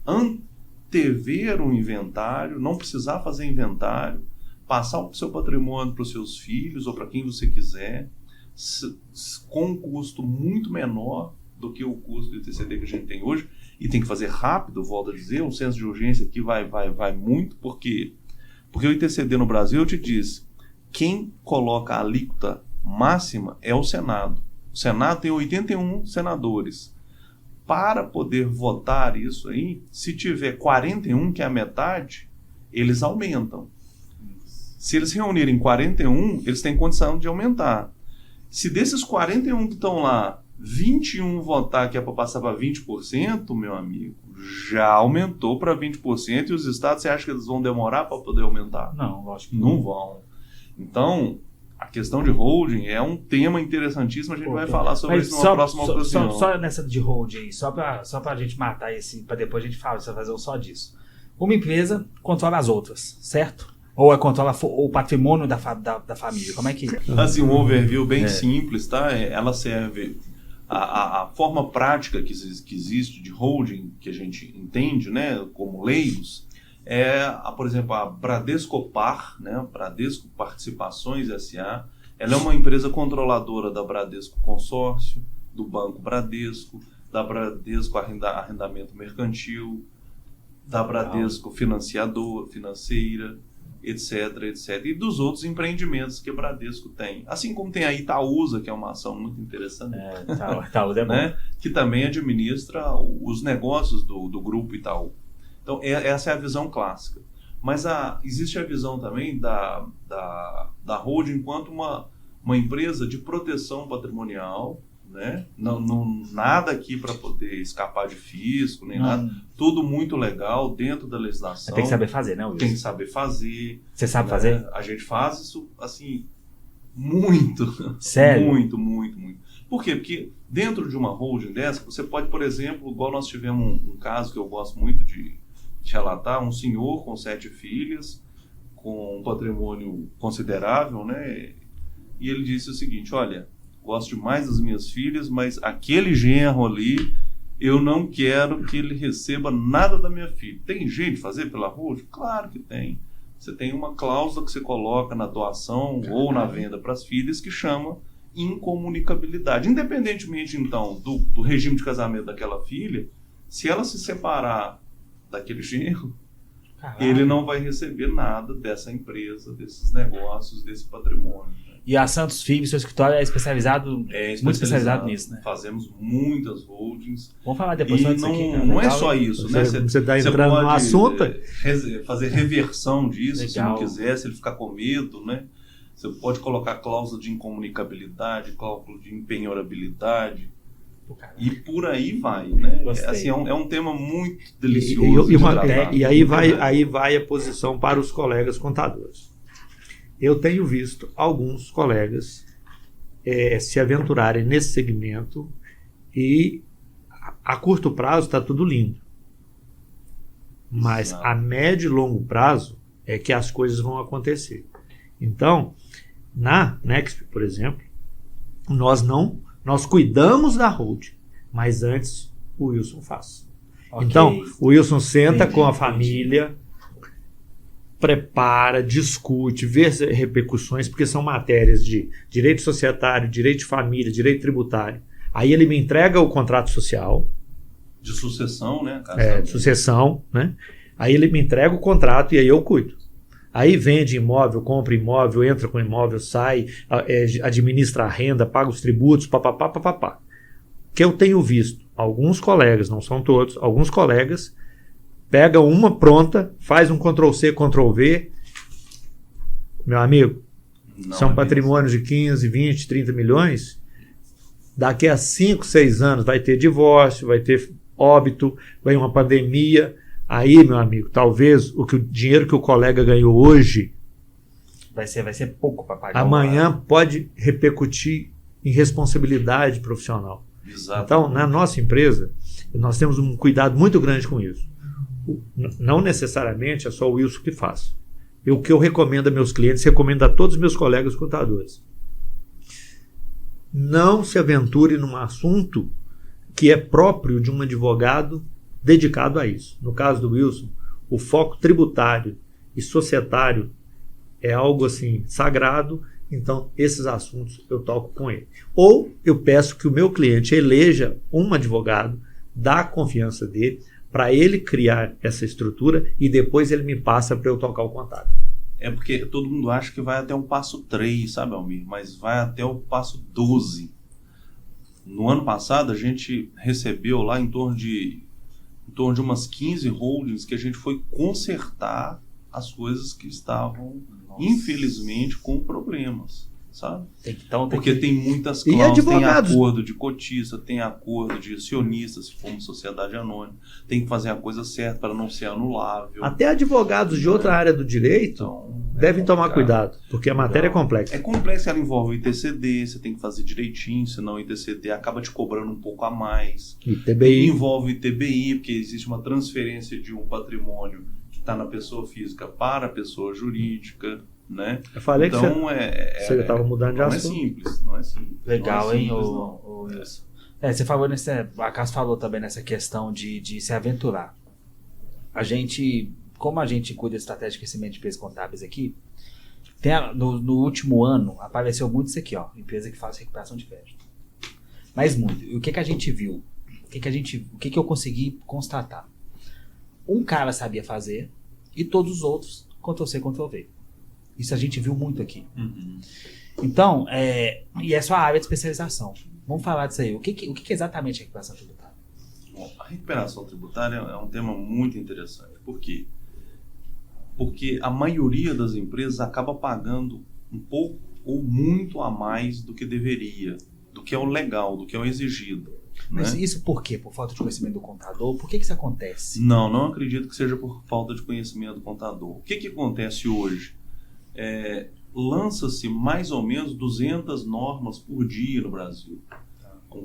antever um inventário, não precisar fazer inventário, passar o seu patrimônio para os seus filhos ou para quem você quiser, com um custo muito menor do que o custo do ITCD que a gente tem hoje, e tem que fazer rápido, volto a dizer, um senso de urgência aqui vai muito, porque o ITCD no Brasil, eu te disse, quem coloca a alíquota máxima é o Senado. O Senado tem 81 senadores. Para poder votar isso aí, se tiver 41, que é a metade, eles aumentam. Se eles reunirem 41, eles têm condição de aumentar. Se desses 41 que estão lá, 21 votar que é para passar para 20%, meu amigo, já aumentou para 20%, e os estados, você acha que eles vão demorar para poder aumentar? Não, lógico que não vão. Então, a questão de holding é um tema interessantíssimo, a gente vai falar sobre isso numa próxima ocasião. Só nessa de holding aí, só pra gente matar esse, para depois a gente fazer um só disso. Uma empresa controla as outras, certo? Ou controla o patrimônio da família, como é que... Assim, um overview bem simples, tá? Ela serve... A forma prática que existe de holding, que a gente entende, né, como leigos, por exemplo, a Bradescopar, né, Bradesco Participações S.A., ela é uma empresa controladora da Bradesco Consórcio, do Banco Bradesco, da Bradesco Arrendamento Mercantil, da Bradesco Financeira, etc. E dos outros empreendimentos que a Bradesco tem. Assim como tem a Itaúsa, que é uma ação muito interessante. Itaúsa é bom. Né? Que também administra os negócios do Grupo Itaú. Então, essa é a visão clássica. Mas existe a visão também da holding enquanto uma empresa de proteção patrimonial, né? Nada aqui para poder escapar de fisco, nem nada. Tudo muito legal dentro da legislação. Tem que saber fazer, né, Wilson? Tem que saber fazer. Você sabe fazer? A gente faz isso, assim, muito. Sério? Muito. Por quê? Porque dentro de uma holding dessa, você pode, por exemplo, igual nós tivemos um caso que eu gosto muito de relatar, um senhor com 7 filhas, com um patrimônio considerável, né? E ele disse o seguinte: olha, gosto demais das minhas filhas, mas aquele genro ali, eu não quero que ele receba nada da minha filha. Tem jeito de fazer pela holding? Claro que tem. Você tem uma cláusula que você coloca na doação ou na venda para as filhas que chama incomunicabilidade. Independentemente, então, do regime de casamento daquela filha, se ela se separar daquele genro, ele não vai receber nada dessa empresa, desses negócios, desse patrimônio. E a Santos Filho, seu escritório é especializado, muito especializado nisso, né? Fazemos muitas holdings. Vamos falar depois e disso aqui. Não é só isso, né? Você está entrando no assunto. Fazer reversão disso, legal. se não quiser, se ele ficar com medo, né? Você pode colocar cláusula de incomunicabilidade, cláusula de empenhorabilidade. E por aí vai, né? Assim, é um tema muito delicioso. E aí vai a posição para os colegas contadores. Eu tenho visto alguns colegas se aventurarem nesse segmento e a curto prazo está tudo lindo. Mas a médio e longo prazo é que as coisas vão acontecer. Então, na Nexp, por exemplo, nós cuidamos da holding, mas antes o Wilson faz. Okay. Então, o Wilson senta com a família, prepara, discute, vê as repercussões, porque são matérias de direito societário, direito de família, direito tributário. Aí ele me entrega o contrato social. De sucessão, né? De sucessão, né? Aí ele me entrega o contrato e aí eu cuido. Aí vende imóvel, compra imóvel, entra com imóvel, sai, administra a renda, paga os tributos, papapá. Que eu tenho visto alguns colegas, não são todos, alguns colegas pegam uma pronta, faz um Ctrl-C, Ctrl-V. Meu amigo, são patrimônios de 15, 20, 30 milhões, daqui a 5, 6 anos vai ter divórcio, vai ter óbito, vai uma pandemia. Aí, meu amigo, talvez o dinheiro que o colega ganhou hoje vai ser pouco para pagar. Amanhã pode repercutir em responsabilidade profissional. Exato. Então, na nossa empresa, nós temos um cuidado muito grande com isso. Não necessariamente é só o Wilson que faz. O que eu recomendo a meus clientes, recomendo a todos os meus colegas contadores. Não se aventure num assunto que é próprio de um advogado dedicado a isso. No caso do Wilson, o foco tributário e societário é algo assim sagrado, então esses assuntos eu toco com ele. Ou eu peço que o meu cliente eleja um advogado, dá a confiança dele, para ele criar essa estrutura e depois ele me passa para eu tocar o contato. É porque todo mundo acha que vai até o passo 3, sabe, Almir? Mas vai até o passo 12. No ano passado, a gente recebeu lá em torno de umas 15 holdings que a gente foi consertar as coisas que estavam, infelizmente, com problemas, sabe? Porque tem muitas cláusulas, tem acordo de cotista, tem acordo de acionista, se for uma sociedade anônima, tem que fazer a coisa certa para não ser anulável. Até advogados de outra área do direito devem tomar cuidado, porque a matéria é complexa. É complexa, ela envolve o ITCD, você tem que fazer direitinho, senão o ITCD acaba te cobrando um pouco a mais. ITBI. Envolve o ITBI, porque existe uma transferência de um patrimônio que está na pessoa física para a pessoa jurídica, né? Eu falei então, que você estava mudando de assunto. Não é simples. Legal, hein, Wilson? Você falou o Acaso falou também nessa questão de se aventurar. Como a gente cuida de estratégia de crescimento de empresas contábeis aqui, no último ano apareceu muito isso aqui, ó, empresa que faz recuperação de crédito. Mas muito. E o que a gente viu? O que eu consegui constatar? Um cara sabia fazer e todos os outros Ctrl-C, Ctrl-V. Isso a gente viu muito aqui. Uhum. Então, e é só a área de especialização. Vamos falar disso aí. O que exatamente é recuperação tributária? Bom, a recuperação tributária é um tema muito interessante. Por quê? Porque a maioria das empresas acaba pagando um pouco ou muito a mais do que deveria, do que é o legal, do que é o exigido. Mas né? Isso por quê? Por falta de conhecimento do contador? Por que isso acontece? Não acredito que seja por falta de conhecimento do contador. O que acontece hoje? Lança-se mais ou menos 200 normas por dia no Brasil.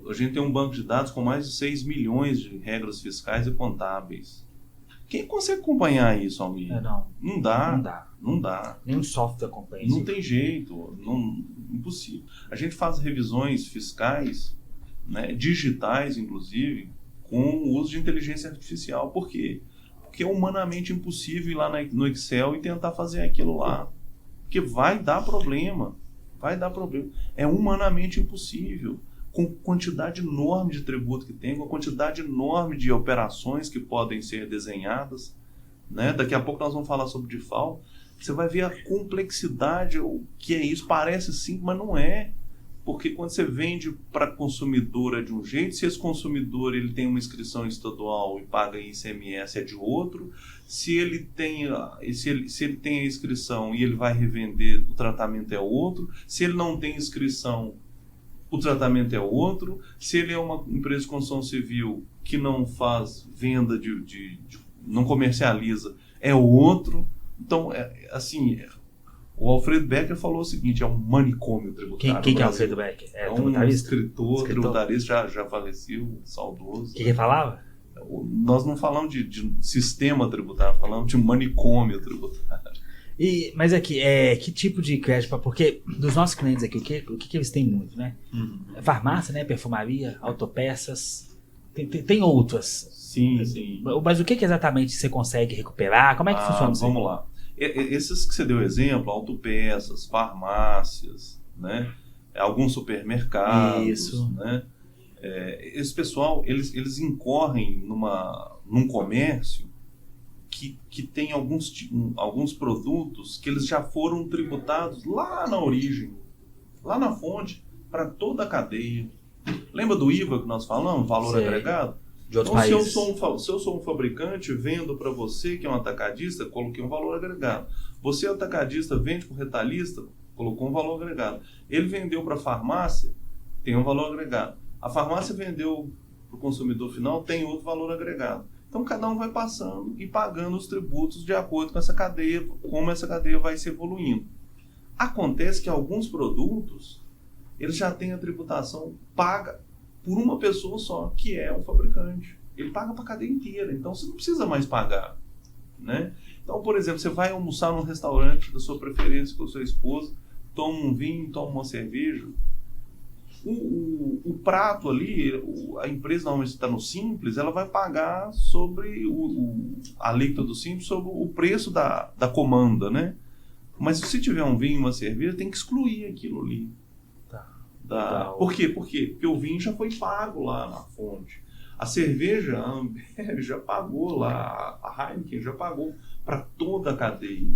A gente tem um banco de dados com mais de 6 milhões de regras fiscais e contábeis. Quem consegue acompanhar isso, Almir? Não dá. Nenhum software acompanha isso. Não tem jeito. Impossível. A gente faz revisões fiscais, né, digitais, inclusive, com o uso de inteligência artificial. Por quê? Porque é humanamente impossível ir lá no Excel e tentar fazer aquilo lá. Porque vai dar problema. É humanamente impossível. Com quantidade enorme de tributo que tem, com quantidade enorme de operações que podem ser desenhadas, né? Daqui a pouco nós vamos falar sobre DIFAL. Você vai ver a complexidade, o que é isso. Parece simples, mas não é. Porque quando você vende para consumidor é de um jeito, se esse consumidor ele tem uma inscrição estadual e paga ICMS é de outro, se ele tem a inscrição e ele vai revender, o tratamento é outro, se ele não tem inscrição, o tratamento é outro, se ele é uma empresa de construção civil que não faz venda, não comercializa, é outro. Então, o Alfredo Becker falou o seguinte, é um manicômio tributário. Quem é o Alfredo Becker? É um escritor tributarista, já faleceu, saudoso. O que ele falava? Nós não falamos de sistema tributário, falamos de manicômio tributário. Mas aqui, que tipo de crédito? Porque dos nossos clientes aqui, o que eles têm muito, né? Farmácia, né? Perfumaria, autopeças, tem outras. Sim. Mas o que exatamente você consegue recuperar? Como é que funciona isso? Vamos lá. Esses que você deu exemplo, autopeças, farmácias, né? Alguns supermercados, isso. Né? Esse pessoal, eles incorrem num comércio que tem alguns produtos que eles já foram tributados lá na origem, lá na fonte, para toda a cadeia. Lembra do IVA que nós falamos? Valor agregado? De outros países. Se eu sou um fabricante, vendo para você, que é um atacadista, coloquei um valor agregado. Você, atacadista, vende para o retalhista, colocou um valor agregado. Ele vendeu para a farmácia, tem um valor agregado. A farmácia vendeu para o consumidor final, tem outro valor agregado. Então, cada um vai passando e pagando os tributos de acordo com essa cadeia, como essa cadeia vai se evoluindo. Acontece que alguns produtos, eles já têm a tributação paga por uma pessoa só, que é o fabricante. Ele paga para a cadeia inteira, então você não precisa mais pagar, né? Então, por exemplo, você vai almoçar num restaurante da sua preferência com a sua esposa, toma um vinho, toma uma cerveja. O prato ali, a empresa normalmente está no Simples, ela vai pagar sobre a alíquota do Simples, sobre o preço da comanda, né? Mas se tiver um vinho e uma cerveja, tem que excluir aquilo ali. Por quê? Porque o vinho já foi pago lá na fonte. A cerveja, a Ambev já pagou lá, a Heineken já pagou para toda a cadeia.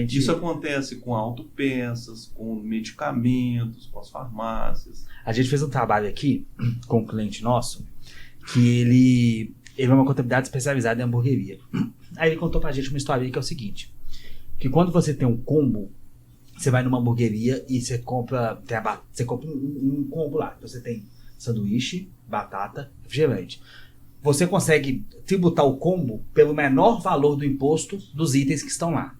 Isso acontece com autopeças, com medicamentos, com as farmácias. A gente fez um trabalho aqui com um cliente nosso, que ele é uma contabilidade especializada em hamburgueria. Aí ele contou pra gente uma história que é o seguinte, que quando você tem um combo, você vai numa hamburgueria e você compra um combo lá. Então você tem sanduíche, batata, refrigerante. Você consegue tributar o combo pelo menor valor do imposto dos itens que estão lá.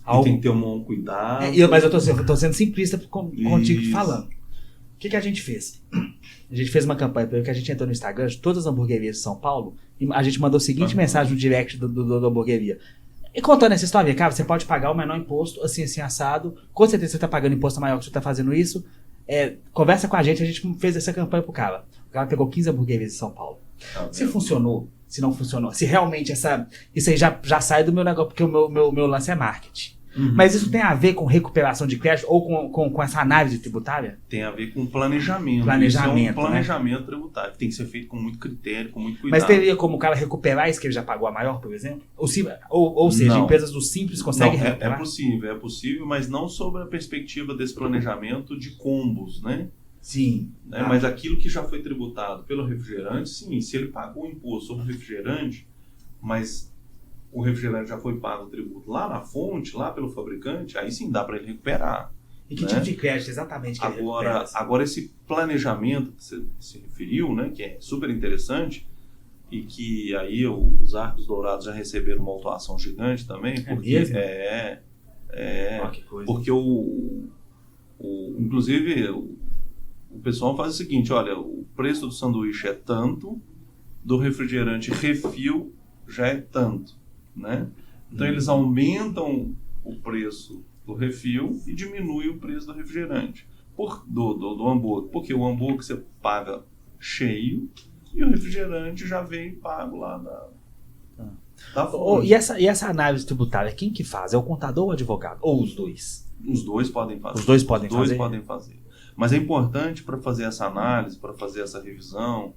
E tem que ter um cuidado. Mas eu tô sendo simplista contigo falando. O que a gente fez? A gente fez uma campanha que a gente entrou no Instagram de todas as hamburguerias de São Paulo e a gente mandou a seguinte mensagem no direct da hamburgueria. E contando essa história, cara, você pode pagar o menor imposto, assim, assado. Com certeza você tá pagando imposto maior que você tá fazendo isso. Conversa com a gente fez essa campanha pro cara. O cara pegou 15 hamburguerias de São Paulo. Se funcionou, se não funcionou, se realmente isso aí já sai do meu negócio, porque o meu lance é marketing. Mas isso tem a ver com recuperação de crédito ou com essa análise tributária? Tem a ver com planejamento. Isso é um planejamento tributário, que tem que ser feito com muito critério, com muito cuidado. Mas teria como o cara recuperar isso que ele já pagou a maior, por exemplo? Ou seja, empresas do Simples conseguem recuperar? É possível, mas não sob a perspectiva desse planejamento de combos, né? Sim. Né? Mas aquilo que já foi tributado pelo refrigerante, sim, se ele pagou o imposto sobre o refrigerante, mas o refrigerante já foi pago o tributo lá na fonte, lá pelo fabricante, aí sim dá para ele recuperar. E que tipo de crédito exatamente que ele recupera? Agora esse planejamento que você se referiu, né, que é super interessante, e que aí os Arcos Dourados já receberam uma autuação gigante também, porque que coisa. Porque inclusive o pessoal faz o seguinte, olha, o preço do sanduíche é tanto, do refrigerante refil já é tanto, né? Então eles aumentam o preço do refil e diminuem o preço do refrigerante, do hambúrguer, porque o hambúrguer você paga cheio e o refrigerante já vem pago lá da fonte. E essa análise tributária, quem que faz? É o contador ou o advogado? Ou os dois? Os dois podem fazer. Os dois podem fazer. Mas é importante para fazer essa análise, para fazer essa revisão,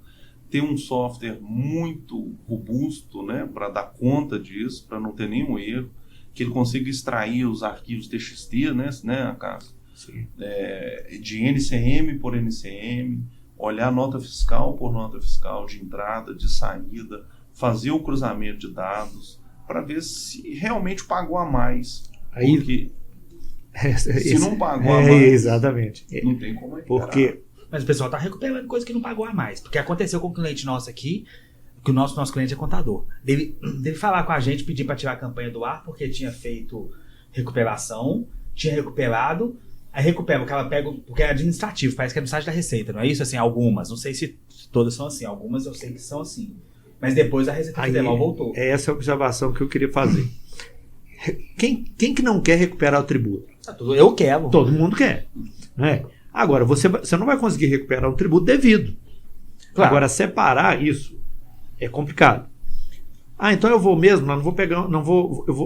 ter um software muito robusto, né, para dar conta disso, para não ter nenhum erro, que ele consiga extrair os arquivos TXT, né, Cássio? Sim. De NCM por NCM, olhar nota fiscal por nota fiscal, de entrada, de saída, fazer o cruzamento de dados, para ver se realmente pagou a mais. Aí, porque se não pagou a mais, exatamente. Não tem como recuperar. Porque mas o pessoal está recuperando coisa que não pagou a mais. Porque aconteceu com um cliente nosso aqui, que o nosso cliente é contador. Deve falar com a gente, pedir para tirar a campanha do ar, porque tinha feito recuperação, tinha recuperado, aí recupera, o cara pega, porque é administrativo, parece que é do site da Receita, não é isso? Assim, algumas, não sei se todas são assim, algumas eu sei que são assim. Mas depois a Receita Federal voltou. É essa a observação que eu queria fazer. Quem que não quer recuperar o tributo? Eu quero. Todo mundo quer, né? Agora, você não vai conseguir recuperar um tributo devido. Claro. Agora, separar isso é complicado. Então eu vou mesmo, não vou pegar,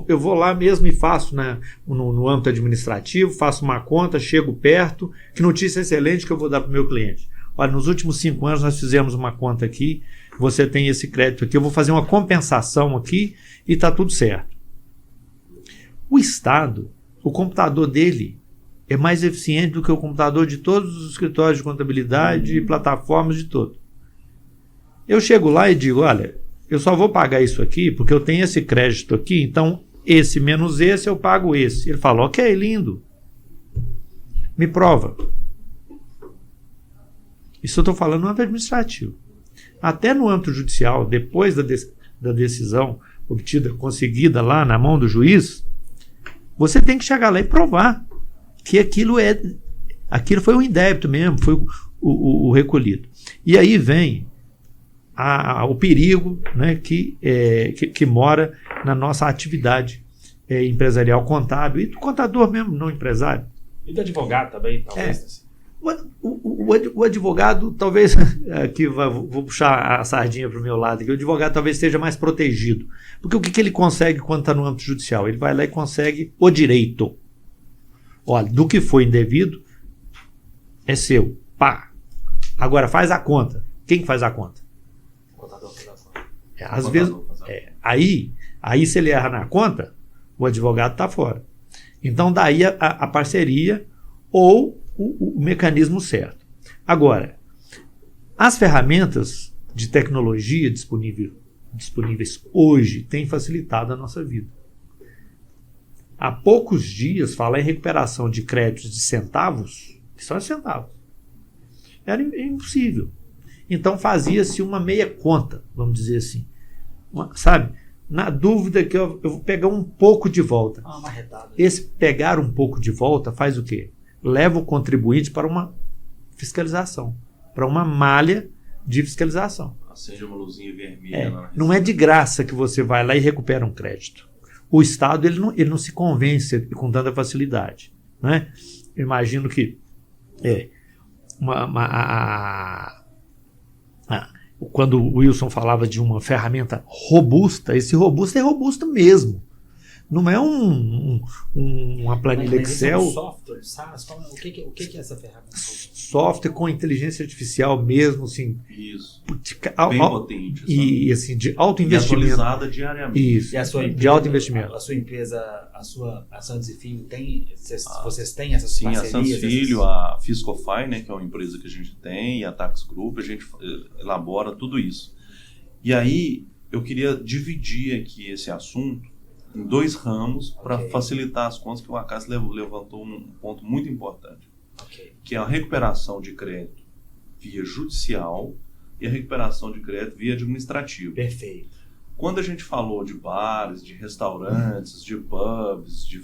eu vou lá mesmo e faço, né, no âmbito administrativo, faço uma conta, chego perto, que notícia excelente que eu vou dar para o meu cliente. Olha, nos últimos 5 anos nós fizemos uma conta aqui, você tem esse crédito aqui, eu vou fazer uma compensação aqui e está tudo certo. O Estado, o computador dele é mais eficiente do que o computador de todos os escritórios de contabilidade e plataformas de todo. Eu chego lá e digo, olha, eu só vou pagar isso aqui porque eu tenho esse crédito aqui, então esse menos esse eu pago esse. Ele fala, ok, lindo. Me prova. Isso eu estou falando no âmbito administrativo. Até no âmbito judicial, depois da decisão obtida, conseguida lá na mão do juiz, você tem que chegar lá e provar que aquilo foi um indébito mesmo, foi o recolhido. E aí vem o perigo, né, que mora na nossa atividade empresarial contábil, e do contador mesmo, não empresário. E do advogado também, talvez. O advogado, talvez, aqui vou puxar a sardinha para o meu lado, que o advogado talvez esteja mais protegido. Porque o que ele consegue quando está no âmbito judicial? Ele vai lá e consegue o direito. Olha, do que foi indevido, é seu. Pá. Agora, faz a conta. Quem faz a conta? O contador faz a conta. Às vezes, aí se ele erra na conta, o advogado está fora. Então, daí a parceria ou o mecanismo certo. Agora, as ferramentas de tecnologia disponíveis hoje têm facilitado a nossa vida. Há poucos dias, falar em recuperação de créditos de centavos, que são centavos, era impossível. Então fazia-se uma meia conta, vamos dizer assim. Sabe? Na dúvida que eu vou pegar um pouco de volta. Esse pegar um pouco de volta faz o quê? Leva o contribuinte para uma fiscalização, para uma malha de fiscalização. Acende uma luzinha vermelha. Não é de graça que você vai lá e recupera um crédito. O Estado ele não se convence com tanta facilidade, né? Eu imagino que quando o Wilson falava de uma ferramenta robusta, esse robusto é robusto mesmo. Não é uma planilha Excel. Um software, SaaS, o que é essa ferramenta? Software com inteligência artificial mesmo, assim. Isso. Bem potente. E assim, de alto investimento. E atualizada diariamente. Isso. E a sua empresa, de alto investimento. A sua empresa, a Santos e Filho tem, vocês têm essas sim, parcerias? Sim, a Santos Filho, a Fiscofy, né, que é uma empresa que a gente tem, e a Tax Group, a gente elabora tudo isso. E aí, eu queria dividir aqui esse assunto em dois ramos para facilitar as contas, que o Acácio levantou um ponto muito importante, que é a recuperação de crédito via judicial e a recuperação de crédito via administrativo. Perfeito. Quando a gente falou de bares, de restaurantes, de pubs, de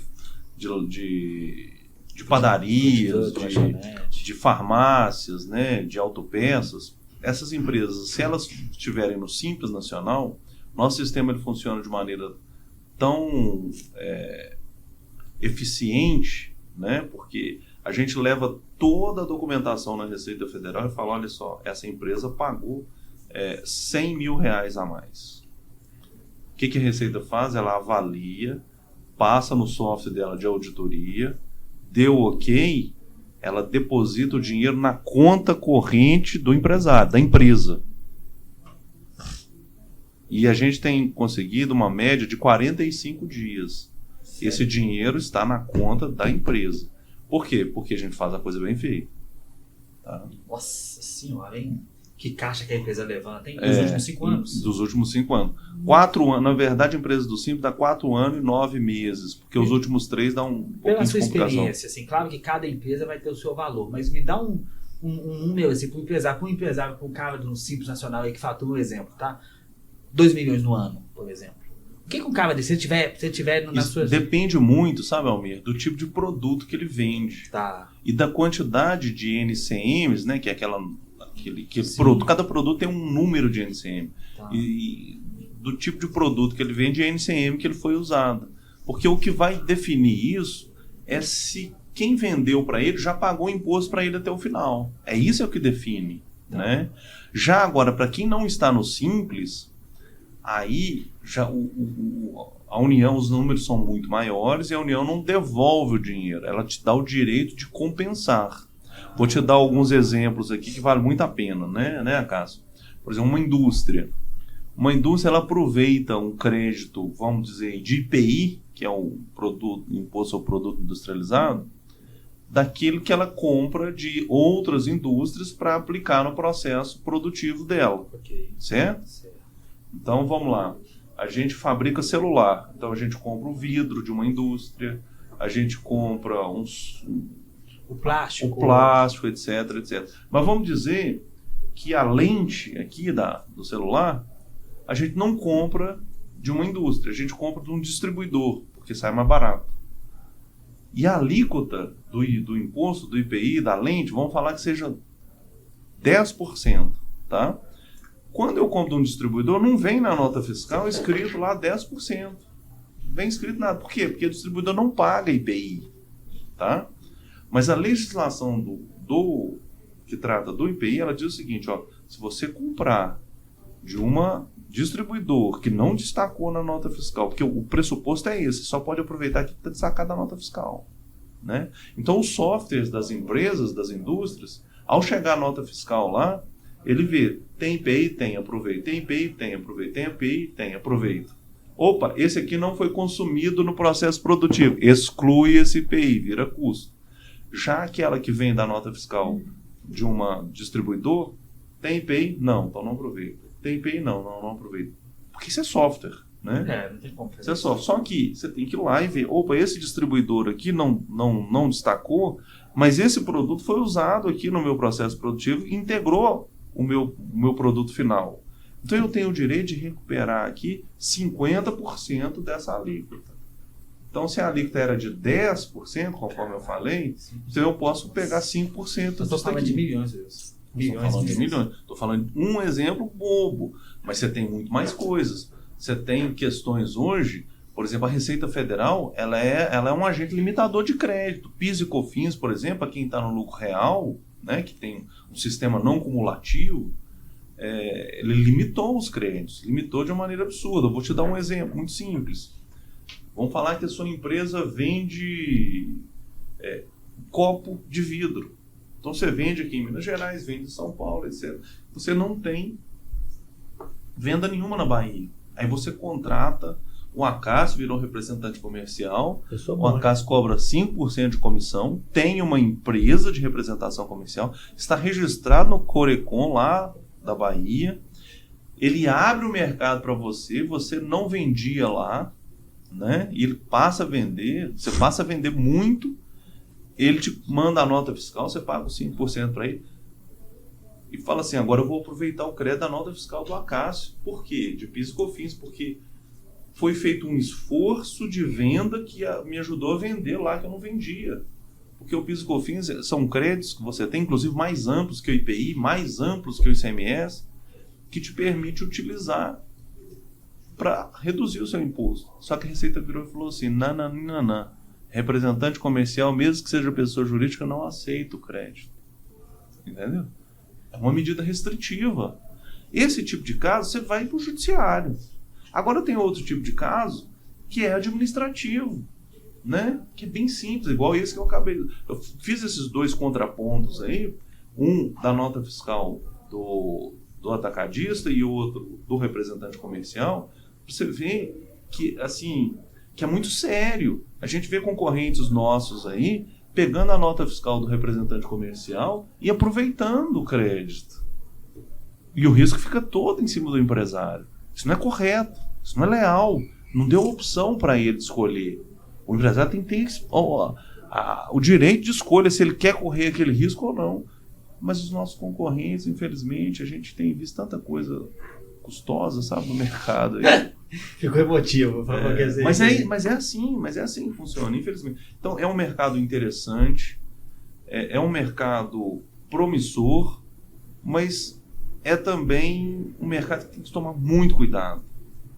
padarias, de farmácias, né, de autopeças, essas empresas, se elas estiverem no Simples Nacional, nosso sistema ele funciona de maneira tão eficiente, né? Porque a gente leva toda a documentação na Receita Federal e fala, olha só, essa empresa pagou R$100 mil a mais. O que a Receita faz? Ela avalia, passa no software dela de auditoria, deu ok, ela deposita o dinheiro na conta corrente do empresário, da empresa. E a gente tem conseguido uma média de 45 dias. Certo. Esse dinheiro está na conta da empresa. Por quê? Porque a gente faz a coisa bem feita. Tá? Nossa senhora, hein? Que caixa que a empresa levanta, hein? Dos últimos 5 anos. Dos últimos 5 anos. 4 anos. Na verdade, a empresa do Simples dá 4 anos e 9 meses. Porque os últimos 3 dão um pouquinho pela sua de complicação. Experiência, assim, claro que cada empresa vai ter o seu valor, mas me dá um número, assim, para um empresário, para um cara do Simples Nacional aí que fatura um exemplo, tá? 2 milhões no ano, por exemplo. O que um cara desse, se tiver na sua... Depende muito, sabe, Almir, do tipo de produto que ele vende. Tá. E da quantidade de NCMs, né, que é cada produto tem um número de NCM. Tá. E do tipo de produto que ele vende e a NCM que ele foi usado. Porque o que vai definir isso é se quem vendeu para ele já pagou imposto para ele até o final. Isso é o que define. Tá. Né? Já agora, para quem não está no Simples... Aí já a União, os números são muito maiores e a União não devolve o dinheiro, ela te dá o direito de compensar. Vou te dar alguns exemplos aqui que vale muito a pena, né, Cássio? Por exemplo, uma indústria ela aproveita um crédito, vamos dizer, de IPI, que é o imposto ao produto industrializado, daquilo que ela compra de outras indústrias para aplicar no processo produtivo dela. Certo? Então, vamos lá. A gente fabrica celular. Então, a gente compra o vidro de uma indústria. A gente compra O plástico. O plástico, etc, etc. Mas vamos dizer que a lente aqui do celular, a gente não compra de uma indústria, a gente compra de um distribuidor, porque sai mais barato. E a alíquota do imposto, do IPI, da lente, vamos falar que seja 10%, tá? Quando eu compro de um distribuidor, não vem na nota fiscal escrito lá 10%. Não vem escrito nada. Por quê? Porque o distribuidor não paga IPI, tá? Mas a legislação que trata do IPI, ela diz o seguinte, ó, se você comprar de uma distribuidor que não destacou na nota fiscal, porque o pressuposto é esse, só pode aproveitar que está destacado na nota fiscal, né? Então os softwares das empresas, das indústrias, ao chegar a nota fiscal lá, ele vê, tem IPI, tem, aproveita, tem IPI, tem, aproveita, tem IPI, tem, aproveita. Opa, esse aqui não foi consumido no processo produtivo, exclui esse IPI, vira custo. Já aquela que vem da nota fiscal de uma distribuidor, tem IPI? Não, então não aproveita. Tem IPI? Não aproveita. Porque isso é software, né? Não tem como fazer isso é software. Só que você tem que ir lá e ver, opa, esse distribuidor aqui não destacou, mas esse produto foi usado aqui no meu processo produtivo e integrou o meu produto final. Então eu tenho o direito de recuperar aqui 50% dessa alíquota. Então, se a alíquota era de 10%, conforme eu falei, então eu posso pegar 5% disso. Estou falando de milhões, Deus. Estou falando de um exemplo bobo, mas você tem muito mais coisas. Você tem questões hoje, por exemplo, a Receita Federal, ela é um agente limitador de crédito. PIS e COFINS, por exemplo, para quem está no lucro real, né, que tem um sistema não cumulativo, ele limitou os créditos, limitou de uma maneira absurda. Eu vou te dar um exemplo muito simples. Vamos falar que a sua empresa vende copo de vidro. Então você vende aqui em Minas Gerais, vende em São Paulo, etc. Você não tem venda nenhuma na Bahia. Aí você contrata o Acácio, virou representante comercial. O Acácio cobra 5% de comissão, tem uma empresa de representação comercial, está registrado no Corecon lá da Bahia. Ele abre o mercado para você, você não vendia lá, né? E ele passa a vender, você passa a vender muito, ele te manda a nota fiscal, você paga os 5% para ele e fala assim, agora eu vou aproveitar o crédito da nota fiscal do Acácio. Por quê? De PIS e COFINS, porque foi feito um esforço de venda que me ajudou a vender lá que eu não vendia. Porque o PIS e COFINS são créditos que você tem, inclusive mais amplos que o IPI, mais amplos que o ICMS, que te permite utilizar para reduzir o seu imposto. Só que a Receita virou e falou assim, não. Representante comercial, mesmo que seja pessoa jurídica, não aceita o crédito. Entendeu? É uma medida restritiva. Esse tipo de caso, você vai para o judiciário. Agora tem outro tipo de caso, que é administrativo, né? Que é bem simples, igual esse que eu acabei. Eu fiz esses dois contrapontos aí, um da nota fiscal do atacadista e o outro do representante comercial, para você ver que, assim, que é muito sério. A gente vê concorrentes nossos aí pegando a nota fiscal do representante comercial e aproveitando o crédito. E o risco fica todo em cima do empresário. Isso não é correto, isso não é leal. Não deu opção para ele escolher. O empresário tem que ter o direito de escolha se ele quer correr aquele risco ou não. Mas os nossos concorrentes, infelizmente, a gente tem visto tanta coisa custosa, sabe, no mercado aí. Ficou emotivo. Mas é assim que funciona, infelizmente. Então, é um mercado interessante, é um mercado promissor, mas é também um mercado que tem que tomar muito cuidado.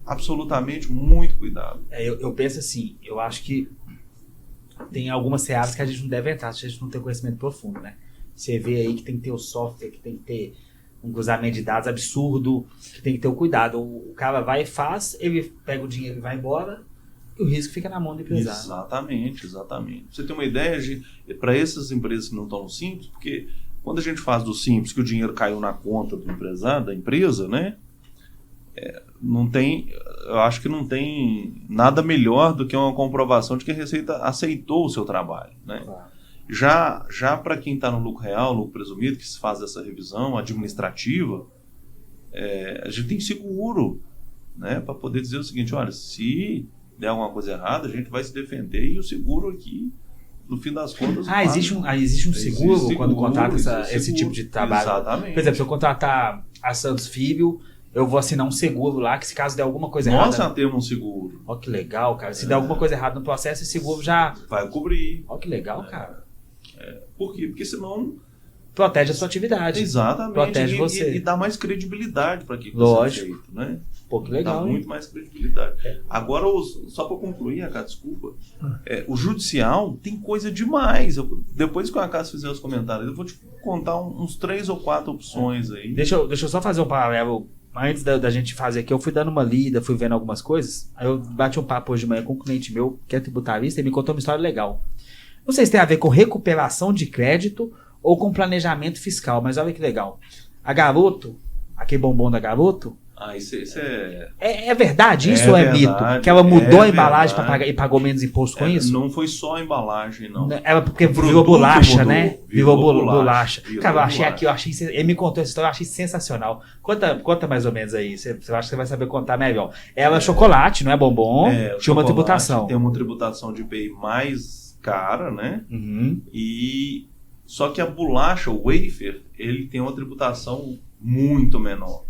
Absolutamente muito cuidado. Eu penso assim, eu acho que tem algumas searas que a gente não deve entrar se a gente não tem conhecimento profundo, né? Você vê aí que tem que ter o software, que tem que ter um cruzamento de dados absurdo, que tem que ter o cuidado. O cara vai e faz, ele pega o dinheiro e vai embora, e o risco fica na mão do empresário. Exatamente. Pra você ter uma ideia, para essas empresas que não estão no Simples, porque quando a gente faz do Simples que o dinheiro caiu na conta do empresário, da empresa, né? Eu acho que não tem nada melhor do que uma comprovação de que a Receita aceitou o seu trabalho, né? Claro. Já para quem está no lucro real, lucro presumido, que se faz essa revisão administrativa, a gente tem seguro, né, para poder dizer o seguinte, olha, se der alguma coisa errada, a gente vai se defender e o seguro aqui no fim das contas... Existe um seguro quando contrata esse tipo de trabalho? Exatamente. Por exemplo, se eu contratar a Santos Filho, eu vou assinar um seguro lá, que se caso der alguma coisa errada... Nós já temos um seguro. Ó, que legal, cara. Se der alguma coisa errada no processo, esse seguro já... vai cobrir. Ó, que legal, cara. Por quê? Porque senão... protege a sua atividade. Exatamente. Protege você. E dá mais credibilidade para aquilo que Lógico. você feito, né? Pô, que legal. Dá muito mais credibilidade. Agora, só para concluir, cara, desculpa. O judicial tem coisa demais. Depois que o Acácio fizer os comentários, eu vou te contar uns 3 ou 4 opções aí. Deixa eu só fazer um paralelo. Antes da gente fazer aqui, eu fui dando uma lida, fui vendo algumas coisas. Aí eu bati um papo hoje de manhã com um cliente meu, que é tributarista, e me contou uma história legal. Não sei se tem a ver com recuperação de crédito ou com planejamento fiscal, mas olha que legal. A Garoto, aquele bombom da Garoto... Isso é... É verdade isso ou é mito? Que ela mudou a embalagem para pagar e pagou menos imposto com isso? Não foi só a embalagem, não. Ela porque virou bolacha, né? Virou bolacha. Cara, eu achei... Ele me contou essa história, eu achei sensacional. Conta mais ou menos aí, você acha que você vai saber contar melhor. Ela é chocolate, não é bombom? Tinha uma tributação. Tem uma tributação de IPI mais cara, né? Uhum. Só que a bolacha, o wafer, ele tem uma tributação muito menor,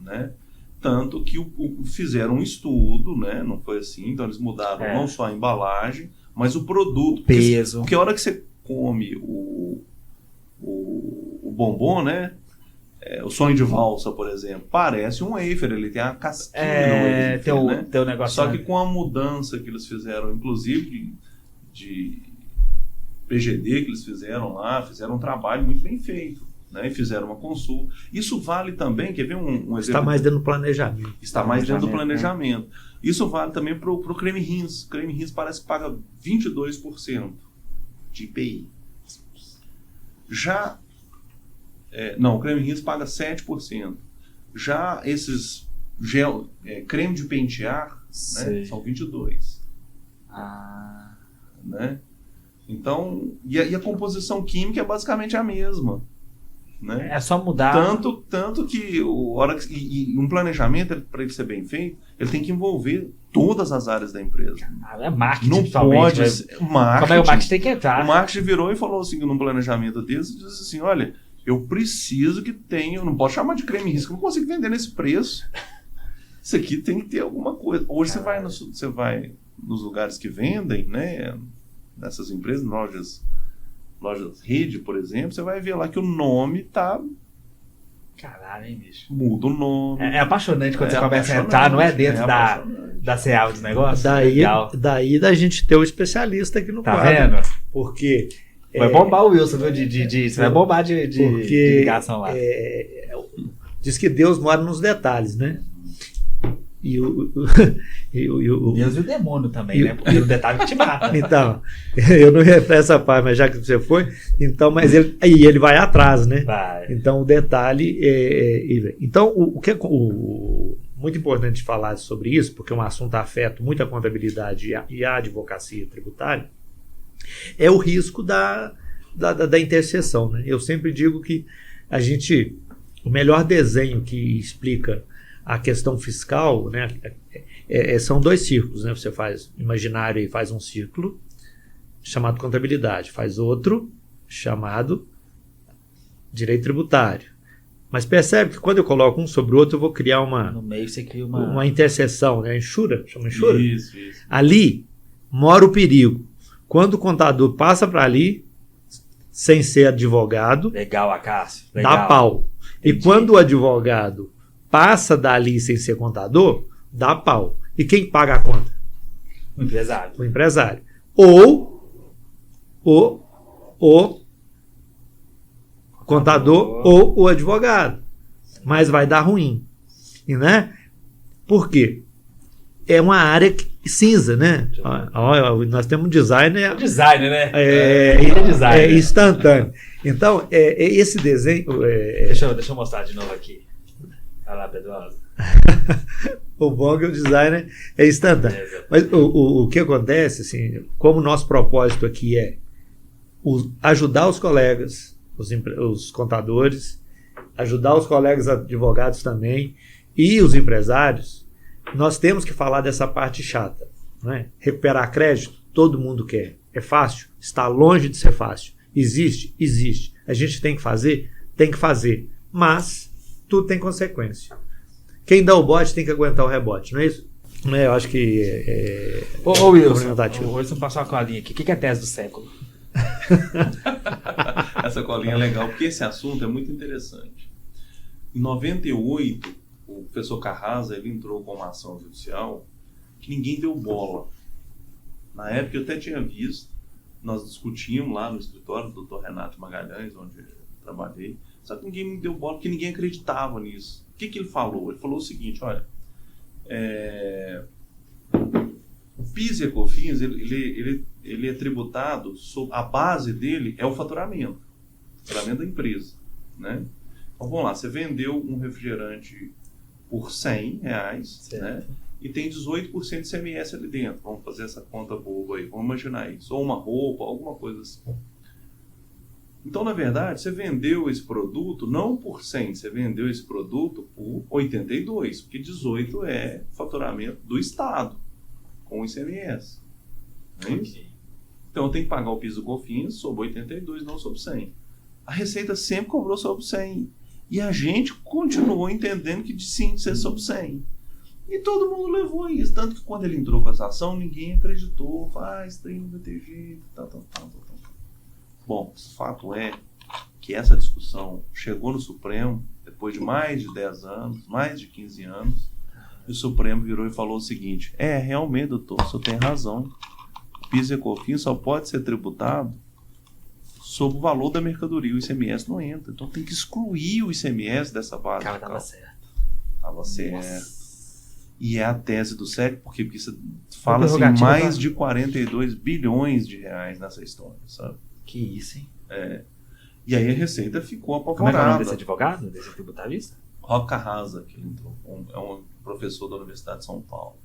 né? Tanto que fizeram um estudo, né? Não foi assim, então eles mudaram não só a embalagem, mas o produto. Peso. Porque a hora que você come o bombom, né? O sonho de valsa, por exemplo, parece um wafer, ele tem a casquinha no wafer, tem o negócio. Só que com a mudança que eles fizeram, inclusive de PGD que eles fizeram lá, fizeram um trabalho muito bem feito. Né, e fizeram uma consulta. Isso vale também, quer ver um exemplo? Está mais dentro do planejamento. Está mais dentro do planejamento. Isso vale também para o creme rins. O creme rins parece que paga 22% de IPI. Já... o creme rins paga 7%. Já esses creme de pentear, né, são 22%. Né? Então, e a composição química é basicamente a mesma. Né? É só mudar. Tanto que um planejamento, para ele ser bem feito, ele tem que envolver todas as áreas da empresa. É marketing. Não pode. Como é o marketing tem que entrar? O marketing virou e falou assim, num planejamento desse, disse assim, olha, eu preciso que tenha, eu não posso chamar de creme risco, eu não consigo vender nesse preço. Isso aqui tem que ter alguma coisa. Hoje você vai nos lugares que vendem, né? Nessas empresas, lojas rede, por exemplo, você vai ver lá que o nome tá... Caralho, hein, bicho? Muda o nome. É apaixonante quando você começa a entrar, não é dentro da CEAL dos negócios? Daí da gente ter o especialista aqui no quadro. Tá vendo? Porque... Vai bombar o Wilson, viu? Você vai bombar de ligação lá. Diz que Deus mora nos detalhes, né? Deus e o demônio também, né? Porque o detalhe que te mata. Então, eu não ia para essa parte, mas já que você foi, então, mas ele vai atrás, né? Vai. Então, o detalhe então, o que é muito importante falar sobre isso, porque é um assunto afeta muito a contabilidade e a advocacia tributária, é o risco da interseção, né? Eu sempre digo que o melhor desenho que explica a questão fiscal, né, são 2 círculos, né? Você faz imaginário e faz um círculo chamado contabilidade, faz outro chamado direito tributário. Mas percebe que quando eu coloco um sobre o outro, eu vou criar no meio você cria uma interseção, né? Chama enxura? Isso. Ali mora o perigo. Quando o contador passa para ali, sem ser advogado, legal, Acácio, dá pau. Entendi. E quando o advogado passa dali sem ser contador, dá pau. E quem paga a conta? O empresário. O empresário. Ou o contador ou o advogado. Mas vai dar ruim. Né? Por quê? É uma área cinza, né? Nós temos um designer... Designer, né? É instantâneo. Então, esse desenho... Deixa eu mostrar de novo aqui. Olha lá, Pedrosa. O bom é que o designer é instantâneo. Mas o que acontece, assim, como o nosso propósito aqui é ajudar os colegas, os contadores, ajudar os colegas advogados também e os empresários, nós temos que falar dessa parte chata. Né? Recuperar crédito, todo mundo quer. É fácil? Está longe de ser fácil. Existe? Existe. A gente tem que fazer? Tem que fazer. Mas tudo tem consequência. Quem dá o bote tem que aguentar o rebote, não é isso? Eu acho que Ô Wilson passou uma colinha aqui. O que é a tese do século? Essa colinha é legal, porque esse assunto é muito interessante. Em 98, o professor Carrasa ele entrou com uma ação judicial que ninguém deu bola. Na época eu até tinha visto, nós discutimos lá no escritório do Dr. Renato Magalhães, onde eu trabalhei, só que ninguém me deu bola porque ninguém acreditava nisso. O que ele falou? Ele falou o seguinte, olha, o PIS e COFINS, ele é tributado, a base dele é o faturamento da empresa, né? Então vamos lá, você vendeu um refrigerante por R$100, né? E tem 18% de CMS ali dentro. Vamos fazer essa conta boba aí, vamos imaginar isso. Ou uma roupa, alguma coisa assim. Então, na verdade, você vendeu esse produto não por 100, você vendeu esse produto por 82, porque 18 é faturamento do Estado, com o ICMS. Não é isso? Então, eu tenho que pagar o PIS do COFINS sobre 82, não sobre 100. A Receita sempre cobrou sobre 100. E a gente continuou entendendo que sim, de ser sobre 100. E todo mundo levou isso. Tanto que quando ele entrou com essa ação, ninguém acreditou. Esse trem não vai ter jeito, tal. Bom, o fato é que essa discussão chegou no Supremo depois de mais de 10 anos, mais de 15 anos, e o Supremo virou e falou o seguinte: realmente, doutor, o senhor tem razão. O PIS e COFINS só pode ser tributado sobre o valor da mercadoria. O ICMS não entra. Então tem que excluir o ICMS dessa base. Cara, tava certo. Tava certo. E é a tese do século, porque você fala-se em mais de 42 bilhões de reais nessa história, sabe? Que isso, hein? E aí a Receita ficou apavorada. Como é que é o nome desse advogado, desse tributarista? Roque Carrasa, que ele entrou, é um professor da Universidade de São Paulo.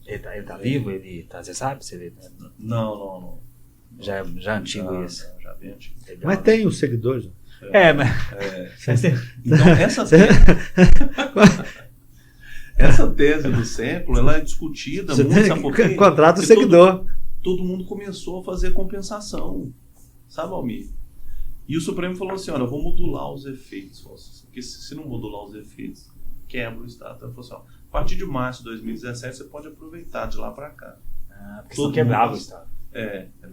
Ele tá vivo? Você sabe se ele... Não. Já é antigo isso. Já bem antigo. Mas tem os seguidores. Então, essa tese do século, ela é discutida muito, sabe por quê? Contrata o seguidor. Todo mundo começou a fazer compensação, sabe, Almir? E o Supremo falou assim, olha, eu vou modular os efeitos, porque se não modular os efeitos, quebra o Estado. Então, falou assim, a partir de março de 2017, você pode aproveitar de lá para cá. Porque senão quebrava o Estado.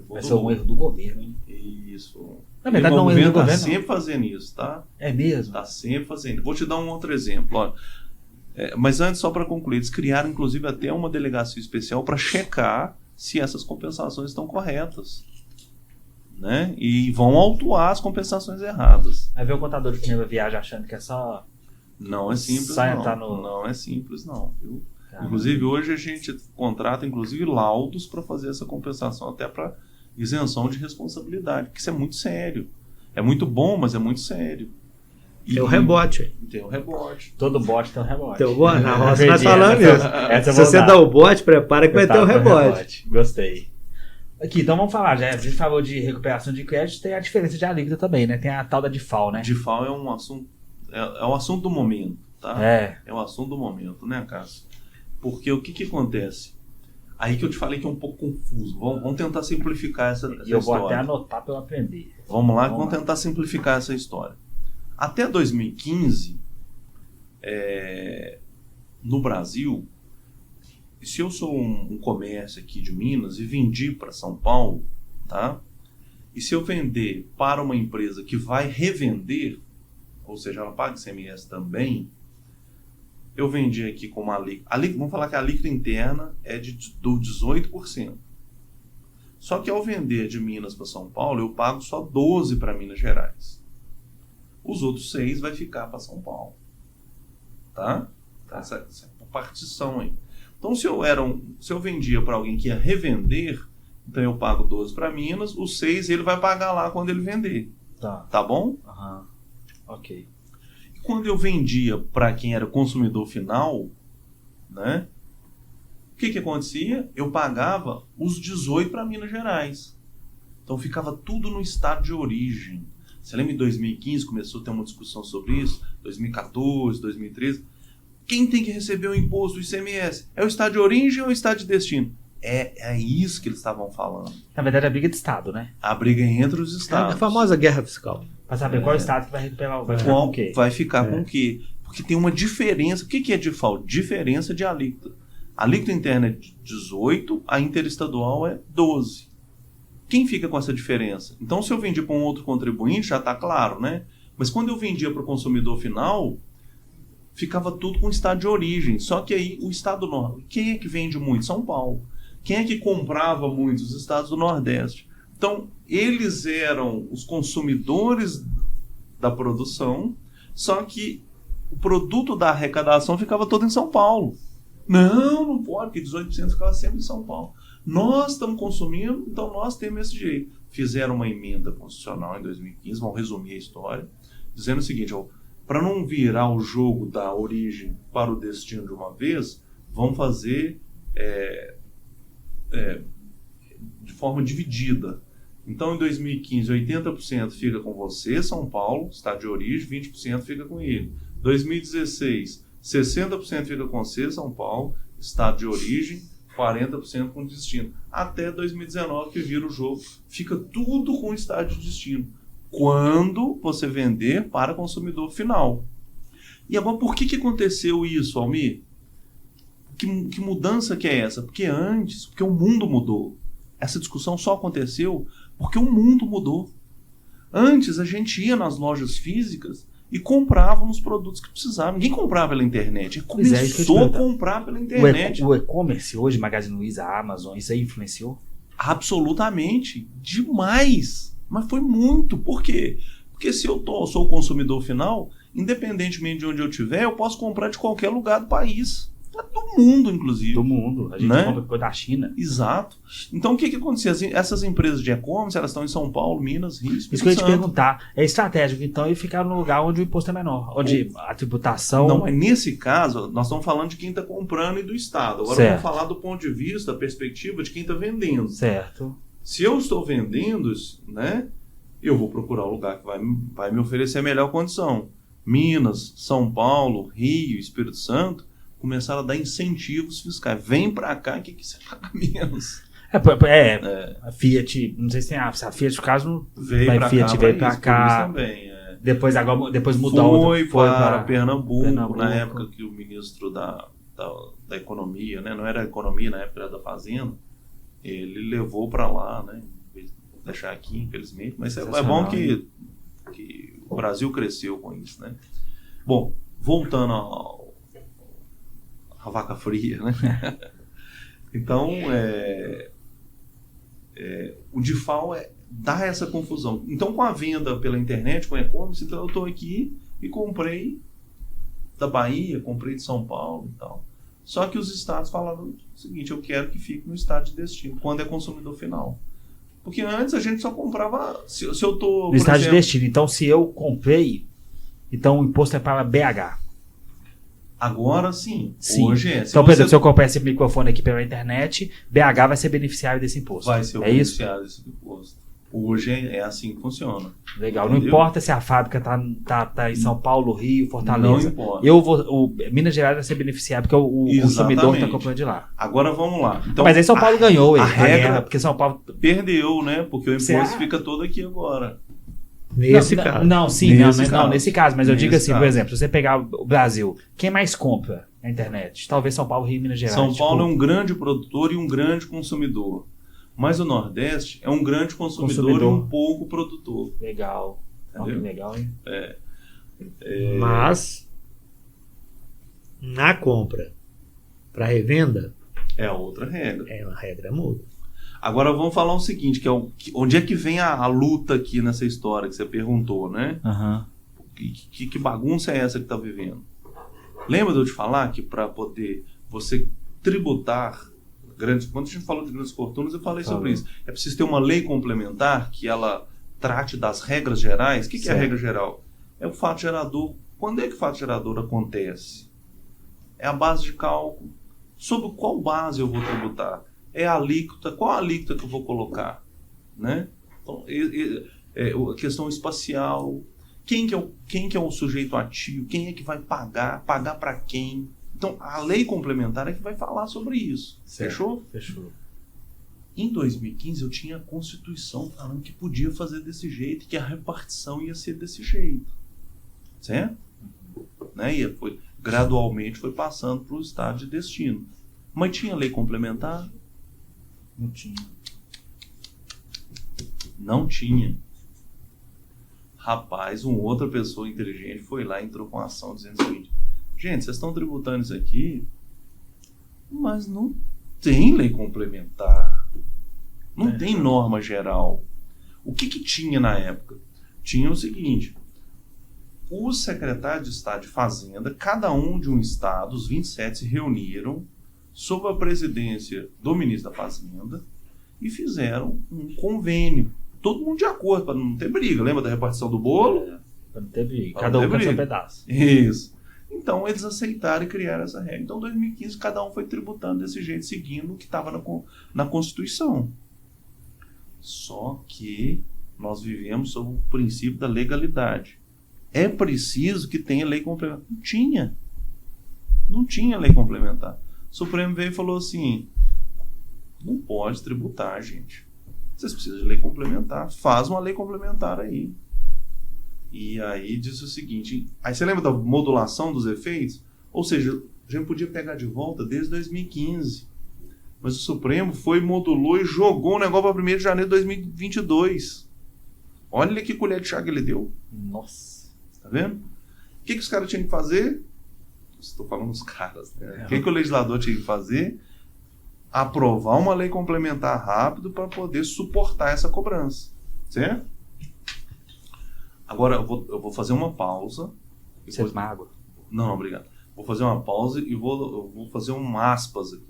Vai ser um erro do governo, hein? Isso. Na verdade, não é um erro do governo. Está sempre fazendo isso, tá? É mesmo? Está sempre fazendo. Vou te dar um outro exemplo, olha. Mas antes, só para concluir, eles criaram inclusive até uma delegacia especial para checar se essas compensações estão corretas, né? E vão autuar as compensações erradas. Aí vê o contador de primeira viagem achando que é só... Não é simples, não é simples, não. Viu? Inclusive, hoje a gente contrata inclusive laudos para fazer essa compensação, até para isenção de responsabilidade, porque isso é muito sério. É muito bom, mas é muito sério. Tem o rebote. Tem o rebote. Todo bote tem um rebote. Tem o bote. Na roça nós falamos isso. Se você dá o bote, prepara que vai ter o rebote. Gostei. Aqui, então vamos falar. Já a gente falou de recuperação de crédito, tem a diferença de alíquota também, né? Tem a tal da DIFAL, né? DIFAL é um assunto, é um assunto do momento, tá? É um assunto do momento, né, Cássio? Porque o que acontece? Aí que eu te falei que é um pouco confuso. Vamos tentar simplificar essa história. Eu vou até anotar para eu aprender. Vamos lá, vamos tentar simplificar essa história. Até 2015, no Brasil, se eu sou um comércio aqui de Minas e vendi para São Paulo, tá? E se eu vender para uma empresa que vai revender, ou seja, ela paga ICMS também, eu vendi aqui com uma alíquota. Vamos falar que a alíquota interna é do 18%. Só que ao vender de Minas para São Paulo, eu pago só 12% para Minas Gerais. Os outros 6 vai ficar para São Paulo. Tá? Essa partição aí. Então, se eu vendia para alguém que ia revender, então eu pago 12 para Minas, os 6 ele vai pagar lá quando ele vender. Tá bom? Ok. E quando eu vendia para quem era consumidor final, né? O que acontecia? Eu pagava os 18 para Minas Gerais. Então ficava tudo no estado de origem. Você lembra em 2015 começou a ter uma discussão sobre isso? 2014, 2013. Quem tem que receber o imposto do ICMS? É o estado de origem ou o estado de destino? É isso que eles estavam falando. Na verdade, é a briga de Estado, né? A briga entre os É estados. a famosa guerra fiscal. Pra saber qual Estado que vai recuperar Qual o quê? vai ficar com o quê? Porque tem uma diferença. O que é default? Diferença de alíquota. A alíquota interna é 18, a interestadual é 12. Quem fica com essa diferença? Então, se eu vendi para um outro contribuinte, já está claro, né? Mas quando eu vendia para o consumidor final, ficava tudo com o estado de origem. Só que aí, o estado do Nordeste... Quem é que vende muito? São Paulo. Quem é que comprava muito? Os estados do Nordeste. Então, eles eram os consumidores da produção, só que o produto da arrecadação ficava todo em São Paulo. Não pode, porque 18% ficava sempre em São Paulo. Nós estamos consumindo, então nós temos esse direito. Fizeram uma emenda constitucional em 2015, vamos resumir a história, dizendo o seguinte, para não virar o jogo da origem para o destino de uma vez, vamos fazer de forma dividida. Então, em 2015, 80% fica com você, São Paulo, estado de origem, 20% fica com ele. 2016, 60% fica com você, São Paulo, estado de origem, 40% com destino. Até 2019, que vira o jogo, fica tudo com estado de destino. Quando você vender para consumidor final. E agora, por que aconteceu isso, Almir? Que mudança que é essa? Porque o mundo mudou. Essa discussão só aconteceu porque o mundo mudou. Antes, a gente ia nas lojas físicas e comprávamos os produtos que precisava. Ninguém comprava pela internet. Começou a comprar pela internet. O e-commerce hoje, Magazine Luiza, a Amazon, isso aí influenciou? Absolutamente. Demais. Mas foi muito. Por quê? Porque se eu sou o consumidor final, independentemente de onde eu estiver, eu posso comprar de qualquer lugar do país. Do mundo, inclusive. Do mundo. A gente compra coisa da China. Exato. Então, o que acontecia? Essas empresas de e-commerce, elas estão em São Paulo, Minas, Rio, Espírito Santo. Isso que eu ia te perguntar. É estratégico, então, e ficar no lugar onde o imposto é menor. Onde a tributação... Não, mas nesse caso, nós estamos falando de quem está comprando e do Estado. Agora, vamos falar do ponto de vista, da perspectiva de quem está vendendo. Certo. Se eu estou vendendo, né, eu vou procurar um lugar que vai me oferecer a melhor condição. Minas, São Paulo, Rio, Espírito Santo, começaram a dar incentivos fiscais. Vem pra cá que você paga menos. A Fiat, não sei se tem a Fiat, no caso, veio pra cá. Também, depois mudou. Foi para Pernambuco, na época que o ministro da Economia, né, não era Economia, na época era da Fazenda, ele levou para lá, né, deixar aqui, infelizmente, mas é bom que o Brasil cresceu com isso, né. Bom, voltando a vaca fria, né? Então, o DIFAL dá essa confusão. Então, com a venda pela internet, com e-commerce, então eu estou aqui e comprei da Bahia, comprei de São Paulo e tal. Só que os estados falaram o seguinte, eu quero que fique no estado de destino, quando é consumidor final. Porque antes a gente só comprava... Se eu estou... No estado de destino. Então, se eu comprei, então o imposto é para BH. Agora sim. Hoje é. Então, por exemplo, se eu comprar esse microfone aqui pela internet, BH vai ser beneficiário desse imposto. Vai ser o beneficiário desse imposto. Hoje é assim que funciona. Legal. Entendeu? Não importa se a fábrica tá em São Paulo, Rio, Fortaleza. Não importa. Minas Gerais vai ser beneficiário porque o consumidor está comprando de lá. Agora vamos lá. Então, mas aí São Paulo ganhou a regra, porque São Paulo perdeu, né? Porque o imposto fica todo aqui agora. Nesse caso. Nesse caso, mas eu digo assim, por exemplo, se você pegar o Brasil, quem mais compra na internet? Talvez São Paulo, Rio e Minas Gerais. São Paulo é um grande produtor e um grande consumidor. Mas o Nordeste é um grande consumidor e um pouco produtor. Legal. Que legal, hein? Mas, na compra para revenda, é outra regra. É uma regra muda. Agora vamos falar o seguinte, onde é que vem a luta aqui nessa história que você perguntou, né? Uhum. Que bagunça é essa que está vivendo? Lembra de eu te falar que para poder você tributar quando a gente falou de grandes fortunas, eu falei sobre isso. É preciso ter uma lei complementar que ela trate das regras gerais. O que é a regra geral? É o fato gerador. Quando é que o fato gerador acontece? É a base de cálculo. Sobre qual base eu vou tributar? É a alíquota. Qual a alíquota que eu vou colocar? Né? Então, a questão espacial. Quem que é o sujeito ativo? Quem é que vai pagar? Pagar para quem? Então, a lei complementar é que vai falar sobre isso. Certo. Fechou? Fechou. Em 2015 eu tinha a Constituição falando que podia fazer desse jeito, que a repartição ia ser desse jeito. Certo? Né? E gradualmente foi passando para o estado de destino. Mas tinha lei complementar? Não tinha. Não tinha. Rapaz, uma outra pessoa inteligente foi lá e entrou com ação dizendo o seguinte: gente, vocês estão tributando isso aqui, mas não tem lei complementar. Não tem norma geral. O que tinha na época? Tinha o seguinte: os secretários de Estado de Fazenda, cada um de um estado, os 27 se reuniram sob a presidência do ministro da Fazenda e fizeram um convênio. Todo mundo de acordo, para não ter briga. Lembra da repartição do bolo? Para não ter briga. Cada um com seu pedaço. Isso. Então, eles aceitaram e criaram essa regra. Então, em 2015, cada um foi tributando desse jeito, seguindo o que estava na Constituição. Só que nós vivemos sob o princípio da legalidade. É preciso que tenha lei complementar. Não tinha. Não tinha lei complementar. O Supremo veio e falou assim: não pode tributar, gente. Vocês precisam de lei complementar. Faz uma lei complementar aí. E aí disse o seguinte: aí você lembra da modulação dos efeitos? Ou seja, a gente podia pegar de volta desde 2015. Mas o Supremo foi, modulou e jogou o negócio para 1º de janeiro de 2022. Olha que colher de chá que ele deu. Nossa. Tá vendo? O que os caras tinham que fazer? Estou falando dos caras, né? O que o legislador tinha que fazer? Aprovar uma lei complementar rápido para poder suportar essa cobrança. Certo? Agora eu vou fazer uma pausa. Você toma água? Não, obrigado. Vou fazer uma pausa e eu vou fazer um aspas aqui.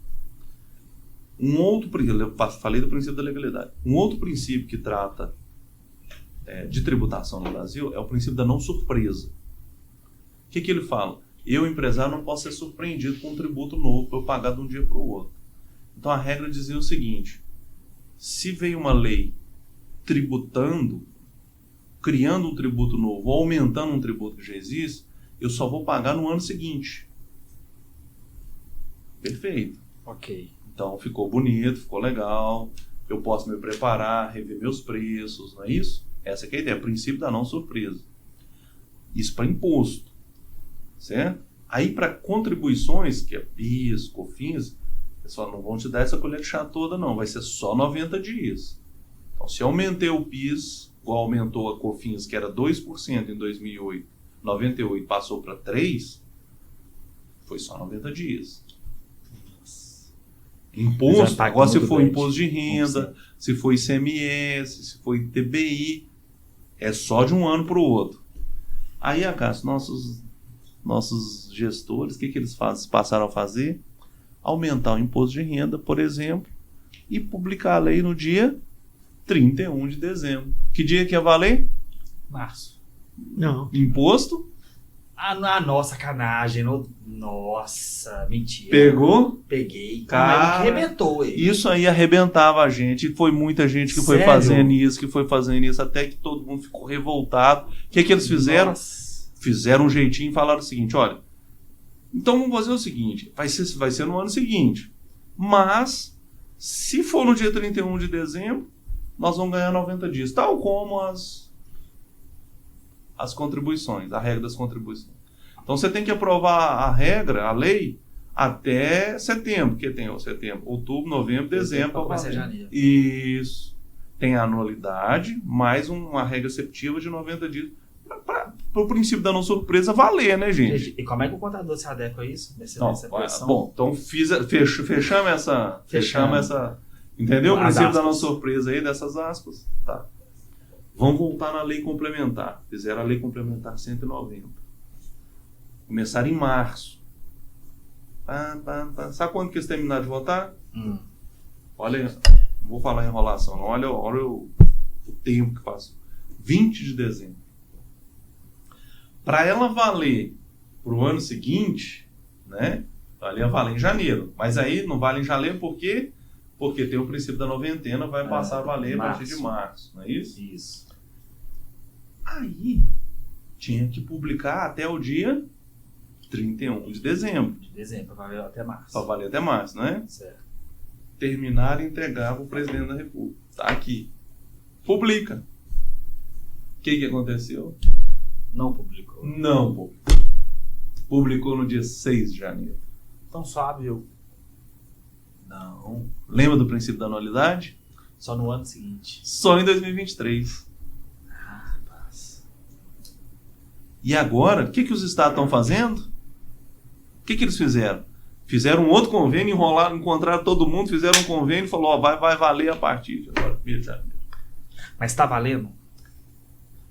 Eu falei do princípio da legalidade. Um outro princípio que trata de tributação no Brasil é o princípio da não surpresa. O que ele fala? Eu, empresário, não posso ser surpreendido com um tributo novo para eu pagar de um dia para o outro. Então a regra dizia o seguinte: se veio uma lei tributando, criando um tributo novo, ou aumentando um tributo que já existe, eu só vou pagar no ano seguinte. Perfeito. Ok. Então ficou bonito, ficou legal, eu posso me preparar, rever meus preços, não é isso? Essa que é a ideia, o princípio da não surpresa. Isso para imposto, certo? Aí para contribuições, que é PIS, COFINS, pessoal, não vão te dar essa colher de chá toda não, vai ser só 90 dias. Então se eu aumentei o PIS, igual aumentou a COFINS, que era 2% em 2008, 98 passou para 3%, foi só 90 dias. Imposto, agora se for imposto de renda, se for ICMS, se for ITBI, é só de um ano para o outro. Aí, Acácio, nossos gestores, o que eles passaram a fazer? Aumentar o imposto de renda, por exemplo, e publicar a lei no dia 31 de dezembro. Que dia que ia valer? Março. Não. Imposto? Ah, nossa, sacanagem. Nossa, mentira. Pegou? Peguei. Cara, arrebentou ele. Isso aí arrebentava a gente. E foi muita gente que foi fazendo isso, até que todo mundo ficou revoltado. O que eles fizeram? Nossa. Fizeram um jeitinho e falaram o seguinte: olha, então vamos fazer o seguinte, vai ser no ano seguinte. Mas, se for no dia 31 de dezembro, nós vamos ganhar 90 dias. Tal como as contribuições, a regra das contribuições. Então você tem que aprovar a regra, a lei, até setembro, porque tem setembro, outubro, novembro, dezembro. Vai ser janeiro. Isso. Tem a anualidade, mais uma regra exceptiva de 90 dias. Para o princípio da não surpresa valer, né, gente? E como é que o contador se adequa a isso? Bom, então fechamos essa. Entendeu? O princípio da não surpresa aí, dessas aspas. Tá. Vamos voltar na lei complementar. Fizeram a lei complementar 190. Começaram em março. Sabe quando que eles terminaram de votar? Olha, não vou falar enrolação, não. Olha o tempo que passou. 20 de dezembro. Para ela valer para o ano seguinte, né? Ela ia valer em janeiro. Mas aí não vale em janeiro por quê? Porque tem o princípio da noventena, vai passar a valer a partir de março, não é isso? Isso. Aí, tinha que publicar até o dia 31 de dezembro. De dezembro, para valer até março. Para valer até março, não é? Certo. terminava e entregava para o presidente da República. Tá aqui. Publica. O que aconteceu? Não publicou. Não publicou. Publicou no dia 6 de janeiro. Então só abriu. Não. Lembra do princípio da anualidade? Só no ano seguinte. Só em 2023. E agora, o que os estados estão fazendo? O que eles fizeram? Fizeram um outro convênio, enrolaram, encontraram todo mundo, fizeram um convênio e falou, ó, vai valer a partir de agora, 1 de janeiro. Mas está valendo?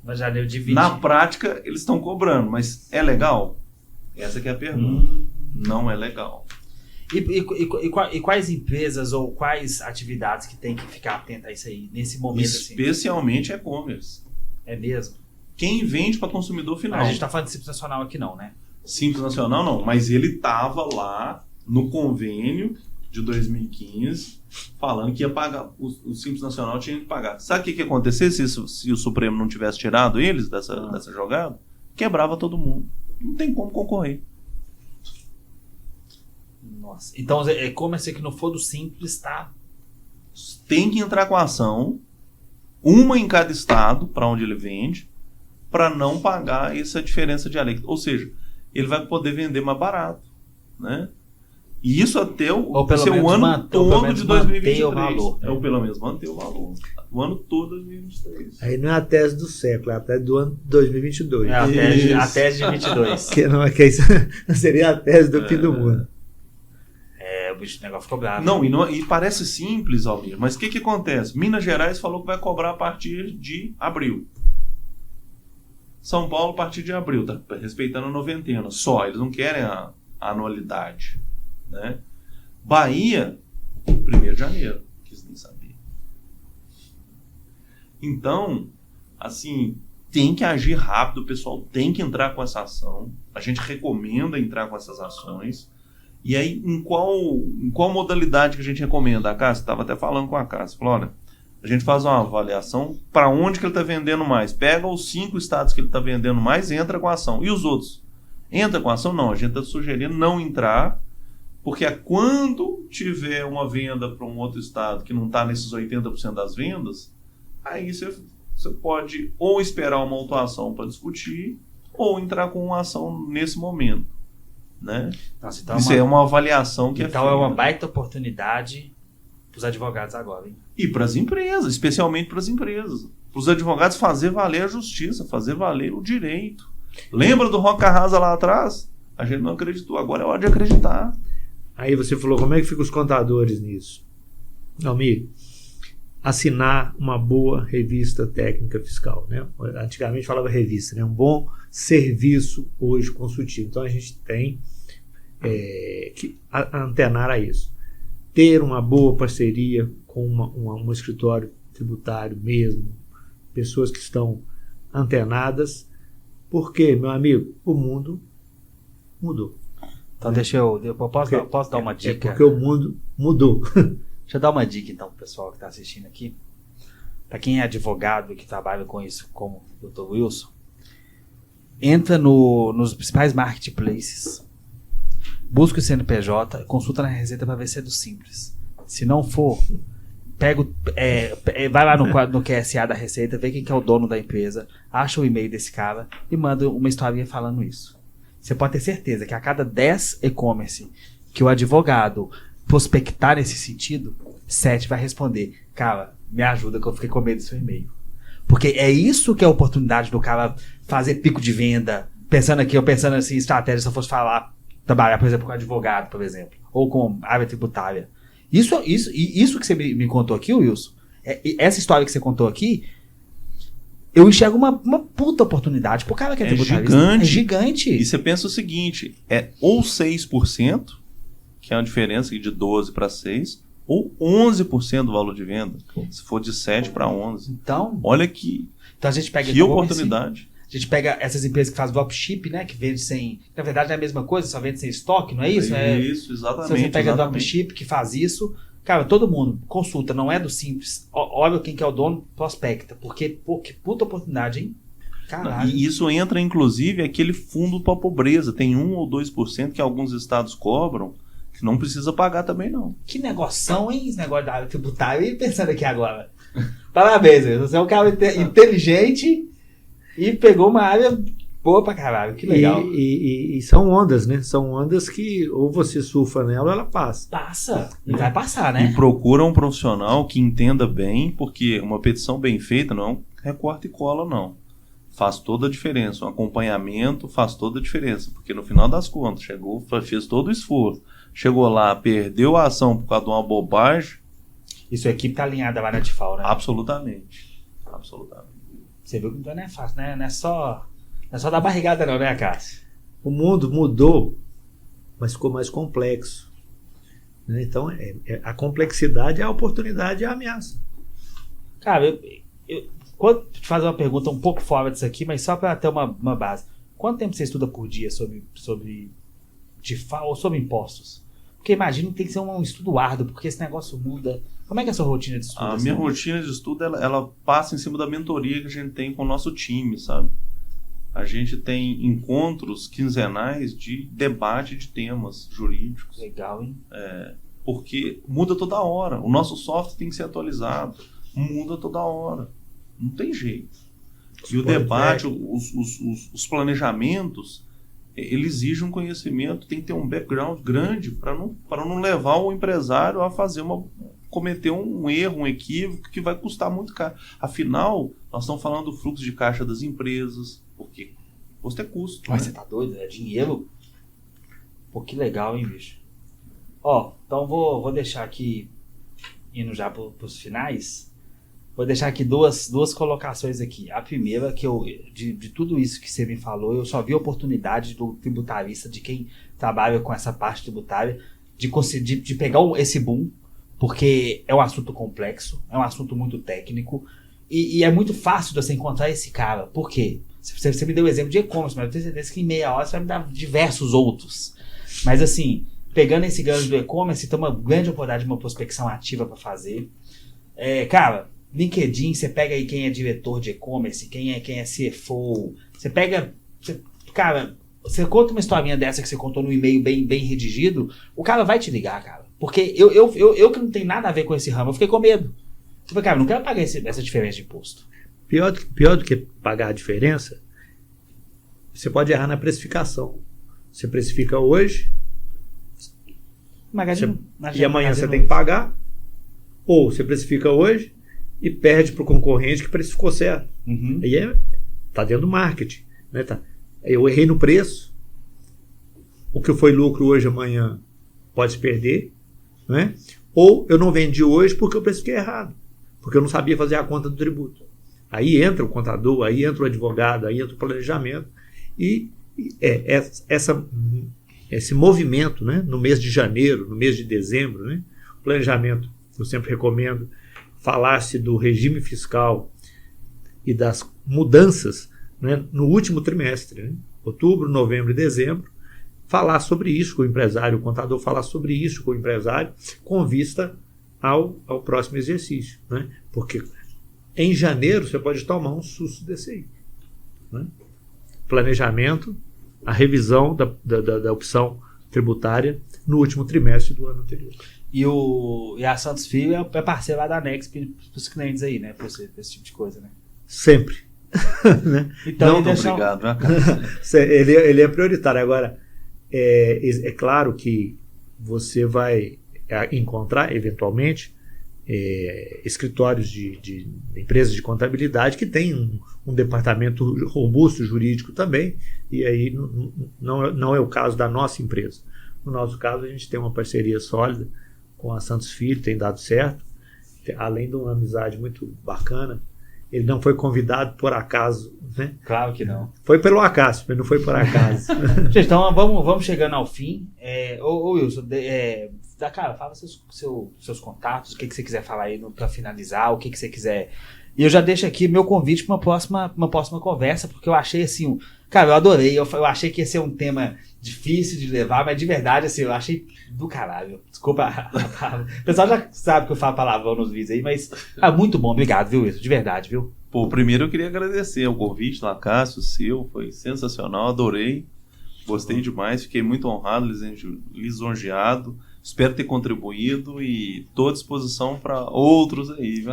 Mas janeiro de 20. Na prática, eles estão cobrando, mas é legal? Essa que é a pergunta. Não é legal. E quais empresas ou quais atividades que tem que ficar atento a isso aí, nesse momento? Especialmente e-commerce. É mesmo? Quem vende para consumidor final. A gente está falando de Simples Nacional aqui não, né? Simples Nacional não, mas ele estava lá no convênio de 2015 falando que ia pagar, o Simples Nacional tinha que pagar. Sabe o que ia acontecer se o Supremo não tivesse tirado eles dessa jogada? Quebrava todo mundo. Não tem como concorrer. Nossa. Então, e-commerce que não for do Simples, tá? Tem que entrar com a ação, uma em cada estado, para onde ele vende, para não pagar essa diferença de alíquota. Ou seja, ele vai poder vender mais barato, né? E isso até o ano todo de 2023. O valor, ou pelo menos manter o valor. O ano todo de 2023. Aí não é a tese do século, é a tese do ano 2022. É a tese de 22. que isso seria a tese do fim do mundo. O bicho, o negócio ficou bravo. Não, e parece simples, Almir, mas o que acontece? Minas Gerais falou que vai cobrar a partir de abril. São Paulo a partir de abril, tá respeitando a noventena só, eles não querem a anualidade, né? Bahia, 1º de janeiro, quis nem saber. Então, assim, tem que agir rápido, o pessoal tem que entrar com essa ação, a gente recomenda entrar com essas ações. E aí, em qual modalidade que a gente recomenda? A Cássia estava até falando com a Cássia, falou, olha, a gente faz uma avaliação para onde que ele está vendendo mais. Pega os 5 estados que ele está vendendo mais e entra com a ação. E os outros? Entra com a ação? Não, a gente está sugerindo não entrar, porque quando tiver uma venda para um outro estado que não está nesses 80% das vendas, aí você pode ou esperar uma autuação para discutir ou entrar com uma ação nesse momento. Né? Nossa, então isso é uma avaliação que então é uma baita oportunidade para os advogados agora, hein? E para as empresas, especialmente para as empresas. Para os advogados fazer valer a justiça, fazer valer o direito. Lembra do Roca Rasa lá atrás? A gente não acreditou, agora é hora de acreditar. Aí você falou, como é que ficam os contadores nisso? Almir, assinar uma boa revista técnica fiscal, né? Antigamente falava revista, né? Um bom serviço hoje consultivo. Então a gente tem que antenar a isso. Ter uma boa parceria com um escritório tributário mesmo, pessoas que estão antenadas, porque, meu amigo, o mundo mudou. Então posso dar uma dica? Porque o mundo mudou. Deixa eu dar uma dica então pro pessoal que está assistindo aqui. Para quem é advogado e que trabalha com isso, como o Dr. Wilson, entra nos principais marketplaces, busca o CNPJ, consulta na Receita para ver se é do Simples. Se não for, vai lá no QSA da Receita, vê quem que é o dono da empresa, acha o e-mail desse cara e manda uma historinha falando isso. Você pode ter certeza que a cada 10 e-commerce que o advogado prospectar nesse sentido, 7 vai responder, cara, me ajuda que eu fiquei com medo do seu e-mail. Porque é isso que é a oportunidade do cara fazer pico de venda, pensando assim, estratégia, se eu fosse trabalhar, por exemplo, com advogado, por exemplo, ou com área tributária. Isso que você me contou aqui, Wilson, essa história que você contou aqui, eu enxergo uma puta oportunidade pro cara que é tributarista. É gigante. E você pensa o seguinte, ou 6%, que é uma diferença de 12 para 6, ou 11% do valor de venda, se for de 7 para 11. Então, olha que a gente pega oportunidade. A gente pega essas empresas que fazem dropship, né, que vende sem... Na verdade é a mesma coisa, só vende sem estoque, não é isso? Isso, exatamente. Se você pega dropship que faz isso, cara, todo mundo consulta, não é do Simples. Olha quem que é o dono, prospecta. Porque, que puta oportunidade, hein? Caralho. E isso entra, inclusive, aquele fundo para pobreza. Tem 1 ou 2% que alguns estados cobram, Não precisa pagar também, não. Que negoção, hein? Esse negócio da área tributária. E pensando aqui agora. Parabéns, você é um cara inteligente e pegou uma área boa pra caralho. Que legal. E são ondas, né? São ondas que ou você surfa nela ou ela passa. Passa. E vai passar, né? E procura um profissional que entenda bem, porque uma petição bem feita não é corta e cola, não. Faz toda a diferença. Um acompanhamento faz toda a diferença. Porque no final das contas, fez todo o esforço. Chegou lá, perdeu a ação por causa de uma bobagem. E sua equipe tá alinhada lá na TIFAL, né? Absolutamente. Você viu que não é fácil, né? Não é só dar barrigada não, né, Cássio? O mundo mudou, mas ficou mais complexo. Né? Então, a complexidade é a oportunidade e a ameaça. Cara, vou te fazer uma pergunta um pouco fora disso aqui, mas só para ter uma base. Quanto tempo você estuda por dia sobre TIFAL ou sobre impostos? Porque imagino que tem que ser um estudo árduo, porque esse negócio muda. Como é que é a sua rotina de estudo? A minha rotina de estudo, ela passa em cima da mentoria que a gente tem com o nosso time, sabe? A gente tem encontros quinzenais de debate de temas jurídicos. Legal, hein? Porque muda toda hora. O nosso software tem que ser atualizado. Muda toda hora. Não tem jeito. E o debate, os planejamentos, ele exige um conhecimento, tem que ter um background grande para não levar o empresário a cometer um erro, um equívoco que vai custar muito caro. Afinal, nós estamos falando do fluxo de caixa das empresas, porque imposto é custo. Mas né? você tá doido? É dinheiro? Pô, que legal, hein, bicho? Ó, então vou deixar aqui, indo já pros finais, vou deixar aqui duas colocações aqui. A primeira, que de tudo isso que você me falou, eu só vi a oportunidade do tributarista, de quem trabalha com essa parte tributária, de pegar esse boom, porque é um assunto complexo, é um assunto muito técnico, e é muito fácil de você encontrar esse cara. Por quê? Você me deu o exemplo de e-commerce, mas eu tenho certeza que em meia hora você vai me dar diversos outros. Mas assim, pegando esse gancho do e-commerce, tem uma grande oportunidade de uma prospecção ativa para fazer. Cara, LinkedIn, você pega aí quem é diretor de e-commerce, quem é CFO, você pega... Cara, você conta uma historinha dessa que você contou no e-mail bem redigido, o cara vai te ligar, cara. Porque eu que não tenho nada a ver com esse ramo, eu fiquei com medo. Eu falei, cara, não quero pagar essa diferença de imposto. Pior do que pagar a diferença, você pode errar na precificação. Você precifica hoje, e amanhã você tem que pagar, ou você precifica hoje e perde para o concorrente que precificou certo. Uhum. Aí tá dentro do marketing. Né? Eu errei no preço, o que foi lucro hoje, amanhã pode se perder. Né? Ou eu não vendi hoje porque eu precifiquei errado, porque eu não sabia fazer a conta do tributo. Aí entra o contador, aí entra o advogado, aí entra o planejamento. E esse movimento, né, no mês de janeiro, no mês de dezembro, né, o planejamento, eu sempre recomendo, falar-se do regime fiscal e das mudanças, né, no último trimestre, né, outubro, novembro e dezembro, falar sobre isso com o empresário, o contador falar sobre isso com o empresário, com vista ao próximo exercício. Né, porque em janeiro você pode tomar um susto desse aí. Né? Planejamento, a revisão da opção tributária no último trimestre do ano anterior. E a Santos Filho é parceira lá da Nexp para os clientes aí, né? Para esse tipo de coisa, né? Sempre. Né? Então, não, obrigado. Ele é prioritário. Agora, é claro que você vai encontrar, eventualmente, escritórios de empresas de contabilidade que têm um departamento robusto jurídico também, e aí não é o caso da nossa empresa. No nosso caso, a gente tem uma parceria sólida com a Santos Filho, tem dado certo, além de uma amizade muito bacana. Ele não foi convidado por acaso, né? Claro que não. Foi pelo acaso, mas não foi por acaso. Gente, então vamos chegando ao fim. Ô Wilson, cara, fala seus contatos, o que você quiser falar aí para finalizar, o que você quiser. E eu já deixo aqui meu convite para uma próxima conversa, porque eu achei assim, cara, eu adorei, eu achei que ia ser um tema difícil de levar, mas de verdade, assim, eu achei do caralho. Desculpa a palavra. O pessoal já sabe que eu falo palavrão nos vídeos aí, mas muito bom, obrigado, viu, Wilson, de verdade, viu? Pô, primeiro eu queria agradecer o convite, Cássio, seu, foi sensacional, adorei. Gostei demais, fiquei muito honrado, lisonjeado. Espero ter contribuído e estou à disposição para outros aí,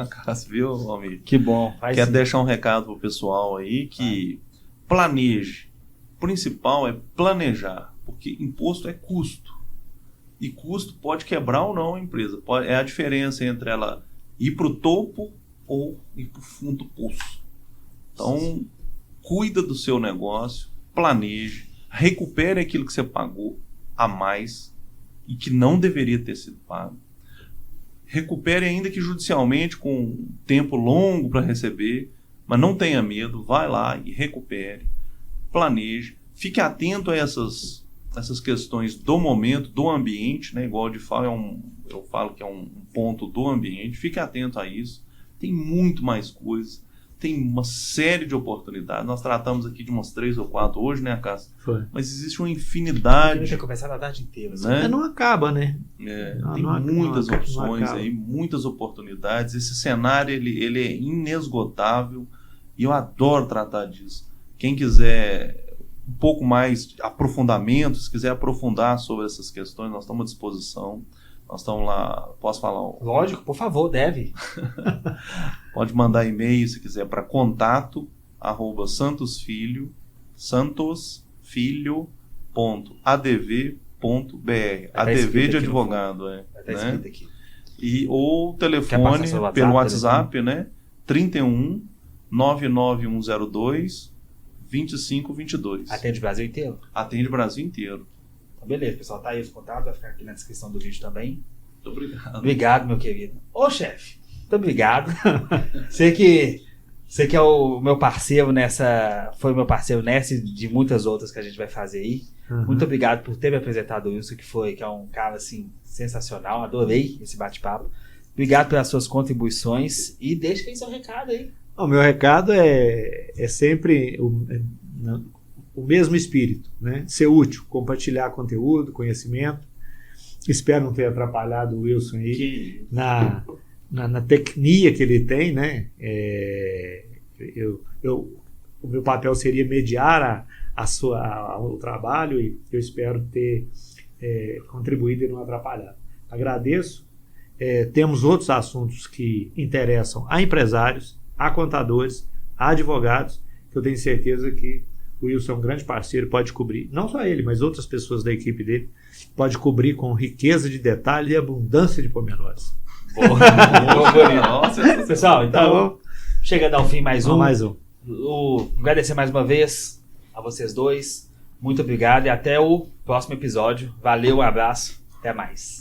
viu, amigo? Que bom. Quero deixar um recado pro pessoal aí que planeje. O principal é planejar, porque imposto é custo. E custo pode quebrar ou não a empresa. É a diferença entre ela ir para o topo ou ir para o fundo do poço. Então, cuida do seu negócio, planeje, recupere aquilo que você pagou a mais e que não deveria ter sido pago. Recupere ainda que judicialmente, com tempo longo para receber, mas não tenha medo, vai lá e recupere, planeje, fique atento a essas questões do momento, do ambiente, né? Igual eu falo que é um ponto do ambiente, fique atento a isso. Tem muito mais coisas. Tem uma série de oportunidades. Nós tratamos aqui de umas 3 ou 4 hoje, né, Cássio? Foi. Mas existe uma infinidade. Eu tinha começado a tarde inteira. Né? Não acaba, né? Tem muitas opções aí, muitas oportunidades. Esse cenário ele é inesgotável e eu adoro tratar disso. Quem quiser um pouco mais de aprofundamento, se quiser aprofundar sobre essas questões, nós estamos à disposição. Nós estamos lá, posso falar? Lógico, por favor, deve. Pode mandar e-mail se quiser para santosfilho.adv.br. ADV de advogado, Vai estar escrito aqui. Ou telefone pelo WhatsApp, né? 31 99102 2522. Atende o Brasil inteiro? Atende o Brasil inteiro. Beleza, pessoal, tá aí os contatos, vai ficar aqui na descrição do vídeo também. Muito obrigado. Obrigado, meu querido. Ô, chefe, muito obrigado. Você que é o meu parceiro foi o meu parceiro nessa e de muitas outras que a gente vai fazer aí. Muito obrigado por ter me apresentado o Wilson, que é um cara, assim, sensacional. Adorei esse bate-papo. Obrigado pelas suas contribuições e deixa aí seu recado aí. O meu recado é sempre o mesmo espírito, né? Ser útil, compartilhar conteúdo, conhecimento. Espero não ter atrapalhado o Wilson aí na tecnia que ele tem, né? O meu papel seria mediar o trabalho e eu espero ter contribuído e não atrapalhado. Agradeço. Temos outros assuntos que interessam a empresários, a contadores, a advogados, que eu tenho certeza que o Wilson é um grande parceiro, pode cobrir, não só ele, mas outras pessoas da equipe dele, pode cobrir com riqueza de detalhes e abundância de pormenores. Pessoal, então, chegando ao fim mais um. Agradecer mais uma vez a vocês dois. Muito obrigado e até o próximo episódio. Valeu, um abraço, até mais.